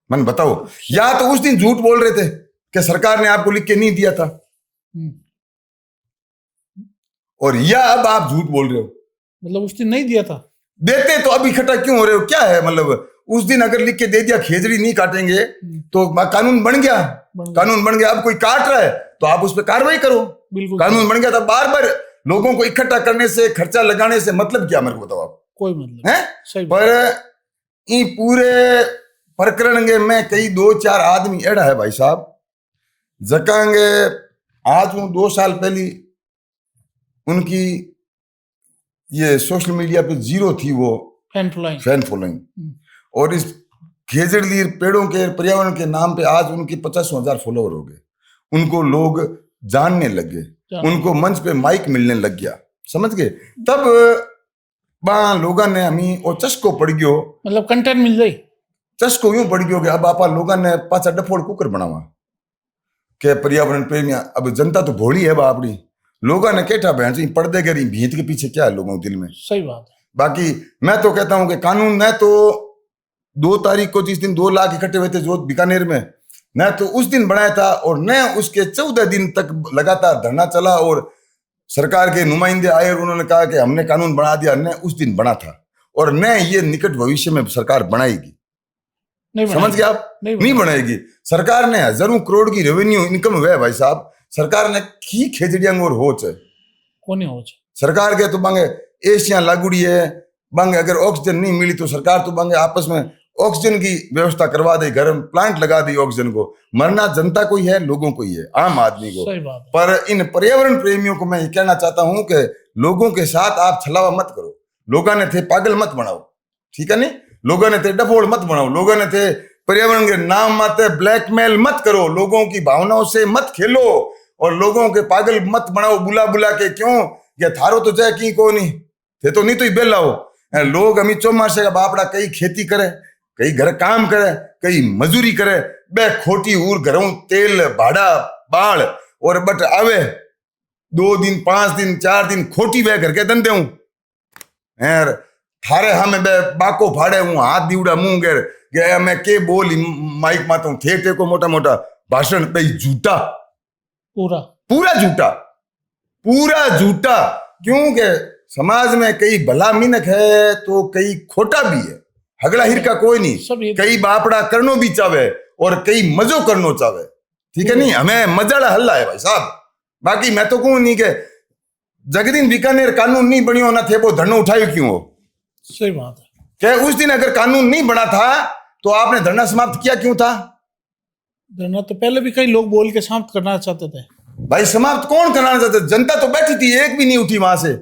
मन बताओ या तो उस दिन झूठ बोल रहे थे कि सरकार ने आपको लिख के नहीं दिया था और या अब आप झूठ बोल रहे हो मतलब उस दिन नहीं दिया था देते तो अब इकट्ठा क्यों हो रहे हो क्या है मतलब उस दिन अगर लिख के दे दिया खेजड़ी नहीं काटेंगे तो कानून बन गया कानून बन गया अब कोई काट रहा है तो आप उस पर कार्रवाई करो बिल्कुल कानून बन गया था बार बार लोगों को इकट्ठा करने से खर्चा लगाने से मतलब क्या मेरे को बताओ आप कोई मतलब है सही पर ये पूरे प्रकरण में कई 2-4 आदमी एड़ा है भाई साहब जकांगे आज हूं 2 साल पहले उनकी ये सोशल मीडिया पे 0 थी वो फैन फॉलोइंग और इस खेजड़ी पेड़ों के पर्यावरण के नाम पे आज उनके 50,000 फॉलोअर हो गए उनको लोग जानने लगे उनको मंच पे माइक मिलने लग गया समझ गए तब लोगों ने हमें और चस्को पड़ गयो मतलब कंटेंट मिल जाए चस्को यूं पड़ गयो कि अब आप लोगों ने पाचा डफोड़ कुकर बनावा के पर्यावरण प्रेमिया अब जनता तो भोली है बापड़ी लोगों ने केठा बहन पर्दे गरी भीत के पीछे क्या है लोगों के दिल में सही बात है बाकी मैं तो कहता हूं कि कानून न तो 2 तारीख को जिस दिन 2 लाख इकट्ठे हुए थे जो बीकानेर में न तो उस दिन बनाया था और न उसके 14 दिन तक लगातार धरना चला और सरकार के नुमाइंदे आए और उन्होंने कहा कि हमने कानून बना दिया न उस दिन बना था और न ये निकट भविष्य में सरकार बनाएगी समझ गए आप नहीं बनाएगी सरकार ने हजारों करोड़ की रेवेन्यू इनकम हुआ है भाई साहब सरकार ने की खेजड़ियांग और होच है कौन होच सरकार के तो बांगे एशिया लागूड़ी है बांगे अगर ऑक्सीजन नहीं मिली तो सरकार तो बांगे आपस में ऑक्सीजन की व्यवस्था करवा दे घर में प्लांट लगा दी ऑक्सीजन को मरना जनता को ही है लोगों को ही है आम आदमी को पर इन पर्यावरण प्रेमियों को मैं ये कहना चाहता हूं कि लोगों के साथ आप छलावा मत करो लोगों ने थे पागल मत बनाओ ठीक है नहीं लोगों ने थे डफोड़ मत बनाओ लोगों ने थे पर्यावरण के नाम मत ब्लैकमेल मत करो लोगों की भावनाओं से मत खेलो और लोगों के पागल मत बनाओ बुला बुला के क्यों ये थारो तो जाए की को नहीं थे तो नहीं तो ही बेला हो लोग अमी चौमासे का बापड़ा कई खेती करे कई घर काम करे कई मजूरी करे बे खोटी उर घरों तेल भाड़ा बाढ़ और बट आवे 2 दिन 5 दिन 4 दिन खोटी वे घर के धंधे हूं थारे हमें बे बाको फाड़े हूं हाथ दीवड़ा मुंह गर કે मैं के बोल माइक माता हूं थे को मोटा मोटा भाषण भाई झूठा, पूरा पूरा झूठा, पूरा झूठा। क्योंकि समाज में कई भला मिनक है तो कई खोटा भी है, हगड़ा हिरका कोई सब नहीं, ये- कई बापड़ा करनो भी चाहे और कई मजो करनो चाहे, ठीक है नहीं, हमें मजाड़ा हल्ला है भाई साहब। बाकी मैं तो कहूं नहीं कि जगदीन बीकानेर कानून नहीं बनियो ना थे वो धरना उठायो क्यों हो, सही बात है। कि उस दिन अगर कानून नहीं बना था तो आपने धरना समाप्त किया क्यों था? धरना तो पहले भी कई लोग बोल के समाप्त करना चाहते थे। भाई समाप्त कौन कराना चाहते? जनता तो बैठी थी, एक भी नहीं उठी वहां से।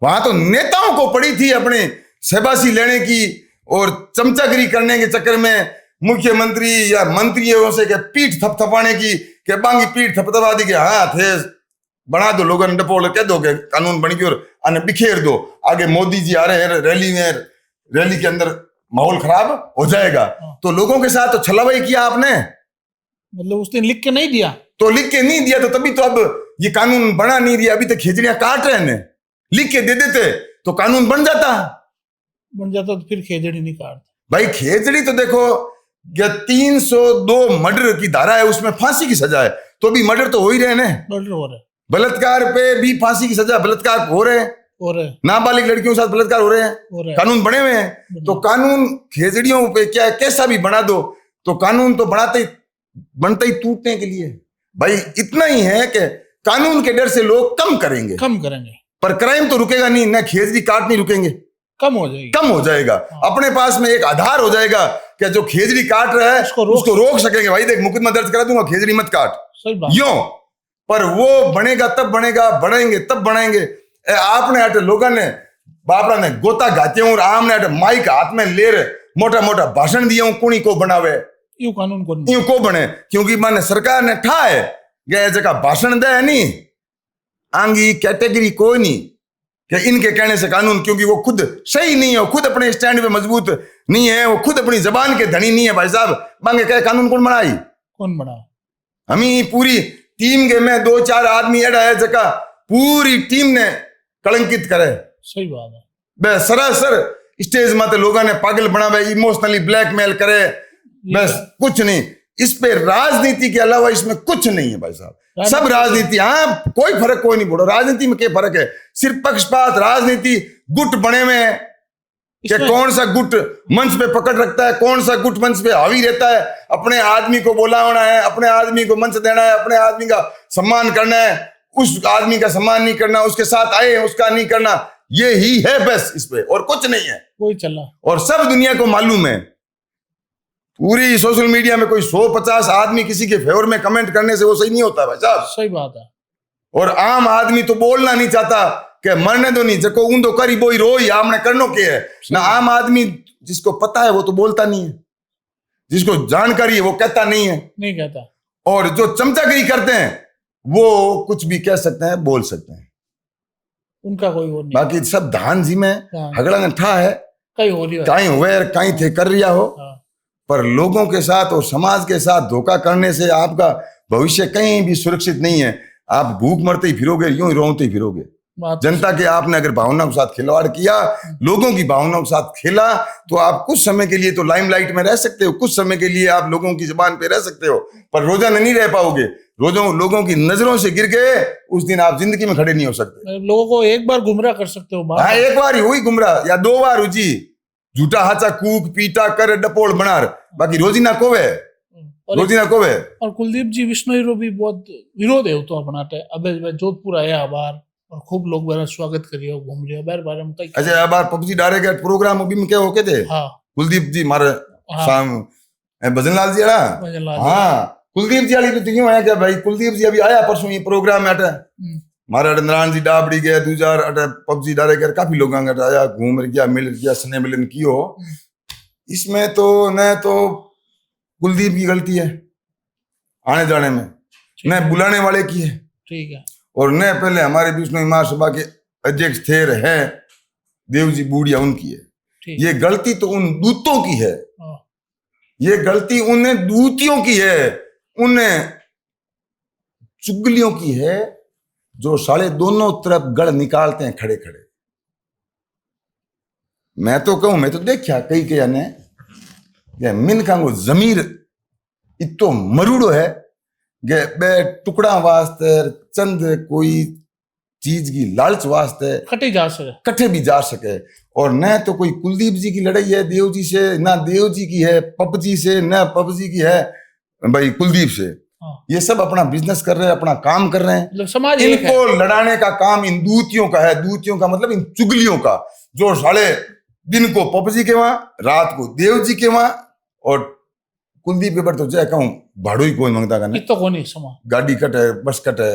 वहां तो नेताओं को पड़ी थी अपने शाबाशी लेने की और चमचागिरी करने के चक्कर में मुख्यमंत्री या मंत्रियों से के पीठ थपथपाने की, के बांगी पीठ थपथपा दी के हाँ थे बना दो, लोगों ने डपोल कह दो कि कानून बन गया और आने बिखेर दो। आगे मोदी जी आ रहे हैं रैली में, रैली के अंदर माहौल खराब हो जाएगा। तो लोगों के साथ तो छलावाई किया आपने, मतलब उस दिन लिख के नहीं दिया, तो लिख के नहीं दिया तो तभी तो अब ये कानून बना नहीं दिया, अभी तक खिचड़ियां काट रहे हैं। लिख के दे देते तो कानून बन जाता। बन जाता तो फिर खेजड़ी नहीं काटते। भाई खेजड़ी तो देखो, ये 302 मर्डर की धारा है, उसमें फांसी की सजा है, तो भी मर्डर तो हो ही रहे हैं। मर्डर हो रहे बलात्कार पे भी फांसी की सजा, बलात्कार हो रहे हैं, हो रहे नाबालिग लड़कियों के साथ बलात्कार हो रहे हैं, हो रहे कानून बने हुए हैं। तो कानून खेजड़ियों पे क्या है, कैसा भी बना दो तो कानून तो बनते ही टूटने के लिए। भाई इतना ही है कि कानून के डर से लोग कम करेंगे, कम करेंगे, पर क्राइम तो रुकेगा नहीं, ना खेजड़ी काट नहीं रुकेंगे, कम हो जाएगी। कम हो जाएगा। अपने पास में एक आधार हो जाएगा कि जो खेजड़ी काट रहा है उसको रोक सकेंगे। भाई देख मुकदमा दर्ज करा दूंगा, खेजड़ी मत काट, सही बात। यूं। पर वो बनेगा तब बनेगा, बढ़ेंगे तब बढ़ेंगे। आपने हट लोगों ने बापरा ने गोता घाते और आमने हट माइक हाथ में ले रहे मोटा मोटा भाषण दिए कुणी को बनावे, यूं कानून को नहीं। यूं को बने, क्योंकि माने सरकार ने ठाए गए जगह भाषण दे नहीं आंगी कैटेगरी कोई नहीं कि इनके कहने से कानून, क्योंकि वो खुद सही नहीं है, वो खुद अपने स्टैंड पे मजबूत नहीं है, वो खुद अपनी जबान के धनी नहीं है। भाई साहब मांगे कहे कानून कौन बनाई? कौन बना? हम ही पूरी टीम के में 2-4 आदमी एड़ा है जगह पूरी टीम ने कलंकित करे। सही बात है। बस सरासर स्टेज माते लोगों ने पागल बनावे, इमोशनली ब्लैकमेल करे, बस कुछ नहीं। इस पे राजनीति के अलावा इसमें कुछ नहीं है भाई साहब, सब राजनीति। हाँ कोई फर्क कोई नहीं बोलो, राजनीति में क्या फर्क है? सिर्फ पक्षपात राजनीति, गुट बने हुए हैं कि कौन सा गुट मंच पे पकड़ रखता है, कौन सा गुट मंच पे हावी रहता है, अपने आदमी को बुलाना है, अपने आदमी को मंच देना है, अपने आदमी का सम्मान करना है, उस आदमी का सम्मान नहीं करना, उसके साथ आए उसका नहीं करना, ये ही है बस इस पे, और कुछ नहीं है। कोई चला और सब दुनिया को मालूम है, पूरी सोशल मीडिया में कोई 150 आदमी किसी के फेवर में कमेंट करने से वो सही नहीं होता भाई साहब। सही बात है। और आम आदमी तो बोलना नहीं चाहता कि मरने दो नहीं, जको ऊंधो करी बोई रोई आमने करनो के है ना। आम आदमी जिसको पता है वो तो बोलता नहीं है, जिसको जानकारी है वो कहता नहीं है, नहीं कहता। और जो चमचागिरी करते हैं वो कुछ भी कह सकते हैं, बोल सकते हैं, उनका कोई वो नहीं। बाकी सब धान जी में हगड़ा ने ठा है, कहीं हो रही है, कहीं हुए कहीं थे कर रिया हो। हाँ। पर लोगों के साथ और समाज के साथ धोखा करने से आपका भविष्य कहीं भी सुरक्षित नहीं है। आप भूख मरते ही फिरोगे, यूं ही रोते ही फिरोगे। जनता के आपने अगर भावनाओं के साथ खिलवाड़ किया, लोगों की भावनाओं के साथ खेला, तो आप कुछ समय के लिए तो लाइमलाइट में रह सकते हो, कुछ समय के लिए आप लोगों की जुबान पे रह सकते हो, पर रोजाना नहीं रह पाओगे। रोजों लोगों की नजरों से गिर गए उस दिन आप जिंदगी में खड़े नहीं हो सकते। लोगों को एक बार गुमराह कर सकते हो, हाँ एक बार ही हुई गुमराह या 2 बार हुई, झूठा हाचा कूक पीटा कर डपोल बनार, बाकी रोजीना कोवे रोजीना कोवे। और कुलदीप जी विष्णु हीरो भी बहुत विरोध है तो बनाते अबे जोधपुर आया बार और खूब लोग मेरा स्वागत करियो घूम रहे बार बार हम कई। अच्छा बार पबजी डायरेक्ट प्रोग्राम अभी में क्या होके थे? हाँ कुलदीप जी मारे शाम भजनलाल जी अड़ा, हाँ कुलदीप जी वाली तो क्यों है क्या भाई? कुलदीप जी अभी आया परसों ये प्रोग्राम में मारा नारायण जी डाबड़ी गया दूजार अटे पबजी डायरेक्ट काफी लोग आया घूम गया मिल गया स्नेह मिलन कियो। इसमें तो न तो कुलदीप की गलती है आने जाने में, न बुलाने वाले की है, ठीक है, और न पहले हमारे विष्णु महासभा के अध्यक्ष थे रहे देव जी बूढ़िया उनकी है। ये गलती तो उन दूतों की है, ये गलती उन दूतियों की है, उन चुगलियों की है जो साले दोनों तरफ गढ़ निकालते हैं खड़े खड़े। मैं तो कहूं, मैं तो देखा कई ने કે મિનખાંગો જમીર इतो मरूड़ो है कि बे टुकड़ा वास्ते चंद कोई चीज की लालच वास्ते कटी जा सके, कट्ठे भी जा सके। और न तो कोई कुलदीप जी की लड़ाई है देव जी से, ना देव जी की है पपजी से, न पपजी की है भाई कुलदीप से। हाँ। ये सब अपना बिजनेस कर रहे हैं, अपना काम कर रहे हैं। मतलब समाज एक है। इनको लड़ाने का काम इन दूतियों का है। दूतियों का मतलब इन चुगलियों का, जो साले दिन को पपजी के वहां, रात को देव जी के वहां। और कुलदीप के पर तो जय कहूं भाड़ो ही कोई मांगता का तो कोनी समाज, गाड़ी कटे बस कटे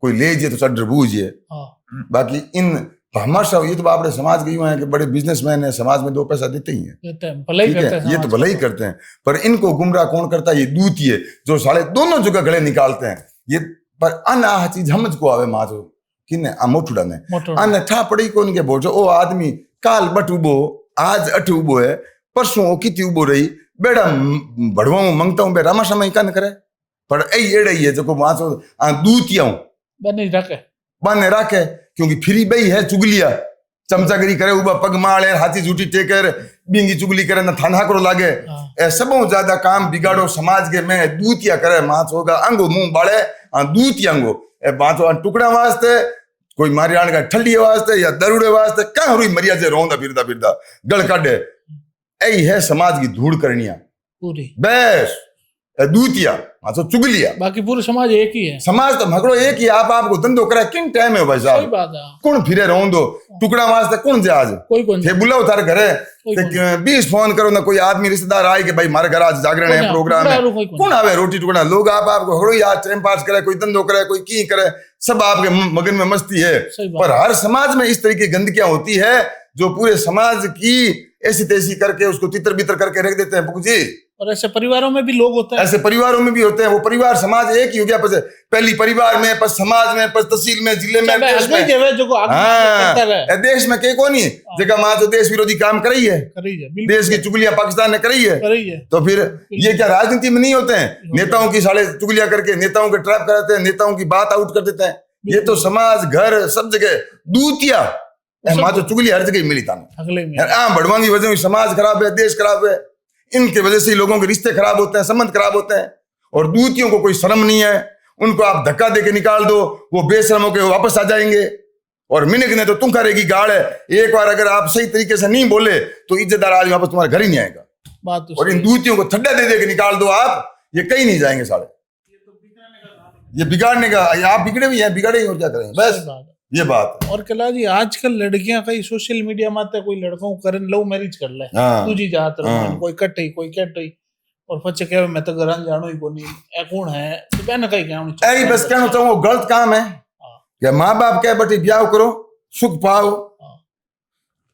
कोई ले जाए तो चढ़ बूझिए। हाँ। बाकी इन हमाशा ये तो आपने समाज गई हुए हैं कि बड़े बिजनेसमैन है, समाज में दो पैसा देते ही हैं, देते हैं, भले ही ठीक करते है, हैं ये तो समाज भले ही को। करते हैं। पर इनको गुमराह कौन करता है? ये दूतिये जो साले दोनों जगह गले निकालते हैं। ये पर अन आह चीज हमज को आवे मां जो किने आ मोटुड़ा ने मोटो अन ठा पड़ी कोन के बोझो ओ आदमी काल बट उबो, आज अठ उबो है, परसों ओ किती उबो रही बेड़ा भड़वा मंगता हूं बे रामा समय कन करे। पर ए एड़े ही है जो मां जो दूतिया बने रखे, बने रखे, क्योंकि फ्री बई है चुगलिया, चमचागिरी करे उबा पग माले हाथी झूठी टेकर बिंगी चुगली करे न थाना करो लागे। हाँ। ए सबों ज्यादा काम बिगाड़ो समाज के में दूतिया करे माच होगा अंगो मुंह बाड़े दूतिया अंगो ए बाचो टुकड़ा वास्ते, कोई मारियाण का ठल्ली वास्ते या दरुड़े वास्ते कहां रुई मरिया जे रोंदा फिरदा फिरदा गल काटे। ऐ है समाज की धूड़ करनिया पूरी बस दूतिया माचो चुगलिया। बाकी पूरा समाज एक ही है। समाज तो मगड़ो एक ही, आप आपको धंधो करे किन टाइम है भाई सही साहब, बात है। कौन फिरे रोंदो टुकड़ा वास्ते कौन जा आज कोई कौन थे बुलाओ थारे घरे कोई ते 20 फोन करो ना, कोई आदमी रिश्तेदार आए कि भाई मारे घर आज जागरण है, प्रोग्राम है, कौन आवे रोटी टुकड़ा। लोग आप आपको हड़ो यार टाइम पास करे, कोई धंधो करे, कोई की करे, सब आपके मगन में मस्ती है। सही बात। पर हर समाज में इस तरह की गंदगियां होती है जो पूरे समाज की ऐसी तैसी करके उसको तितर बितर करके रख देते हैं जी। और ऐसे परिवारों में भी लोग होते हैं, ऐसे परिवारों में भी होते हैं। वो परिवार समाज एक ही हो गया, पस पहली परिवार में, पस समाज में, पस तहसील में, जिले में, देश में। हाँ, देश में के कोनी जगह मां तो देश विरोधी काम करी है, देश की चुगलियां पाकिस्तान ने करी है। तो फिर ये क्या राजनीति में नहीं होते हैं? नेताओं की साले चुगलियां करके नेताओं के ट्रैप कराते हैं, नेताओं की बात आउट कर देते हैं। ये तो समाज घर सब जगह दूतिया मां तो चुगली हर जगह मिली था। बढ़वा की वजह से समाज खराब है, देश खराब है, इनके वजह से लोगों के रिश्ते खराब होते हैं, संबंध खराब होते हैं। और दूतियों को कोई शर्म नहीं है, उनको आप धक्का देके निकाल दो, वो बेशर्म होकर वापस आ जाएंगे। और मिनक ने तो तुम करेगी गाड़ है, एक बार अगर आप सही तरीके से नहीं बोले तो इज्जतदार आदमी वापस तुम्हारे घर ही नहीं आएगा। बात तो और इन दूतियों को थड्डा दे के निकाल दो आप, ये कहीं नहीं जाएंगे साले। ये बिगाड़ने का, आप बिगड़े भी हैं, बिगड़े ही और क्या करेंगे, बस ये बात है। और कला जी आजकल लड़कियां कई सोशल मीडिया में कोई लड़कों करन लव मैरिज कर ले, दूजी जात रही, कोई कटई कोई कटई, और पछे कहे मैं तो घर जानो ही कोनी ए कौन है, तो कहना कहीं कहना ऐ बस कहना चाहूं गलत काम है कि माँ बाप कहे बेटी ब्याह करो सुख पाओ।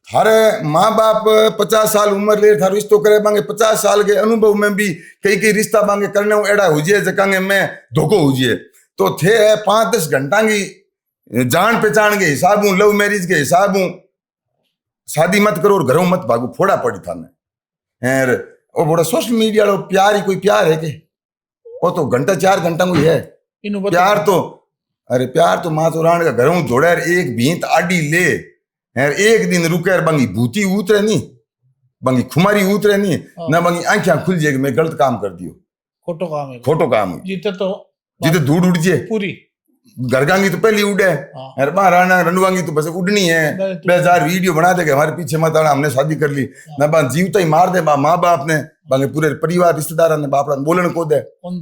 थारे माँ बाप 50 साल उम्र ले थारो रिश्तो करे बांगे, 50 साल के अनुभव में भी कई रिश्ता बांगे करने एड़ा हुजिए जकांगे में धोखो हुजिए। तो थे 5-10 घंटा की जान पहचान के हिसाब हूं, लव मैरिज के हिसाब हूं, शादी मत करो और घरों मत भागो, फोड़ा पड़ी था ने। और बड़ा सोशल मीडिया लो प्यार ही कोई प्यार है के? वो तो घंटा 4 घंटा कोई है प्यार तो। अरे प्यार तो माँ तो राण का घरों जोड़े एक भींत आडी ले, एक दिन रुके बंगी भूती उतरे नहीं, बंगी खुमारी उतरे नहीं ना, बंगी आंखें खुल जाएगी मैं गलत काम कर दियो, खोटो काम है, खोटो काम है। जीते धूड़ उड़ जाए पूरी घरगांगी तो पहली उड़े, राणा रंडवांगी तो बस उड़नी है। 2000 वीडियो बना दे हमारे पीछे मत आना, हमने शादी कर ली ना, बा जीवता ही मार दे माँ बाप ने, बांगे पूरे परिवार रिश्तेदार ने बाप बोलन को दे।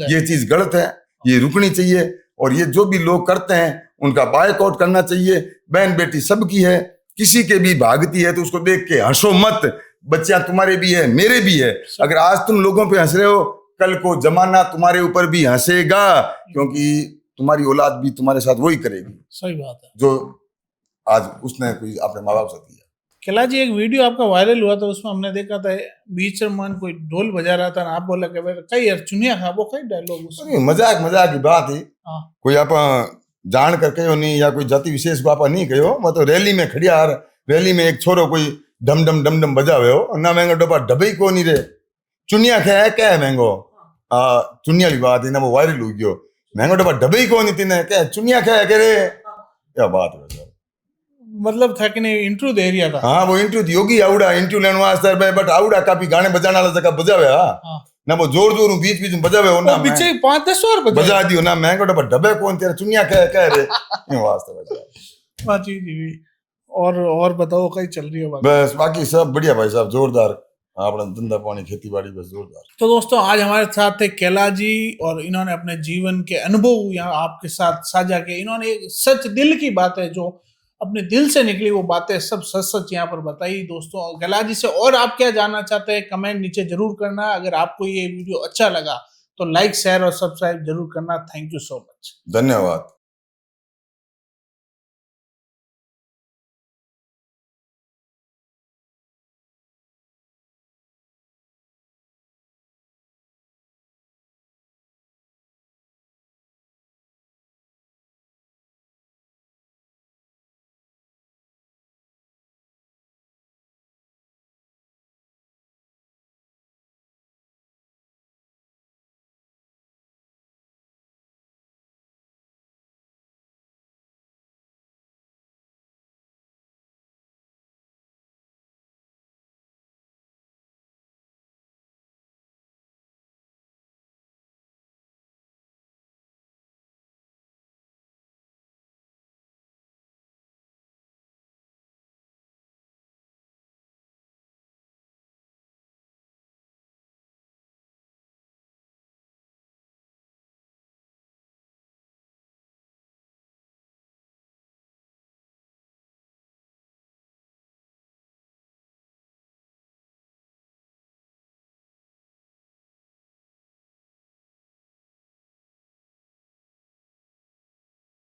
ये चीज गलत है, ये रुकनी चाहिए। और ये जो भी लोग करते हैं उनका बायकआउट करना चाहिए। बहन बेटी सबकी है, किसी के भी भागती है तो उसको देख के हंसो मत, बच्चियां तुम्हारे भी है मेरे भी है। अगर आज तुम लोगों पे हंस रहे हो, कल को जमाना तुम्हारे ऊपर भी हंसेगा, क्योंकि तुम्हारी औलाद भी तुम्हारे साथ वही करेगी। सही बात है जो आज उसने कोई अपने माँ बाप से किया। किला जी एक वीडियो आपका वायरल हुआ था, उसमें हमने देखा था बीच में कोई ढोल बजा रहा था, आप बोला कि कई यार चुनिया खा वो कई डायलॉग मजाक की बात है। कोई आप जान कर कहो नहीं या कोई जाति विशेष बापा नहीं कहो, मैं तो रैली में खड़िया यार, रैली में एक छोरो कोई डम डम डम डम बजावे हो ना, महंगो डब्बा डबई को नहीं रे चुनिया खे क्या है महंगो चुनिया वाली बात है ना, वो वायरल हो गयो महंगो डब्बा डबई को नहीं तीने क्या चुनिया खे के रे क्या बात है। मतलब था कि नहीं इंटरव्यू दे रिया था। हाँ वो इंटरव्यू योगी आवड़ा इंटरव्यू लेने वास्ते बट आवड़ा काफी गाने बजाने वाला जगह बजावे हाँ। ना वो जोर जोर बीच बीच में बजावे हो ना वो पीछे 5-10 और बजा दियो ना मैं को डबे कौन तेरा चुनिया कह रे इन वास्ते बजा। हाँ जी जी। और बताओ कहीं चल रही है बात? बस बाकी सब बढ़िया भाई साहब जोरदार अपना धंधा पानी खेती बाड़ी बस जोरदार। तो दोस्तों आज हमारे साथ थे कैला जी और इन्होंने अपने जीवन के अनुभव यहाँ आपके साथ साझा किए। इन्होंने एक सच दिल की बात है जो अपने दिल से निकली वो बातें सब सच सच यहाँ पर बताई। दोस्तों कैला जी से और आप क्या जानना चाहते हैं कमेंट नीचे जरूर करना। अगर आपको ये वीडियो अच्छा लगा तो लाइक शेयर और सब्सक्राइब जरूर करना। Thank you so much. धन्यवाद।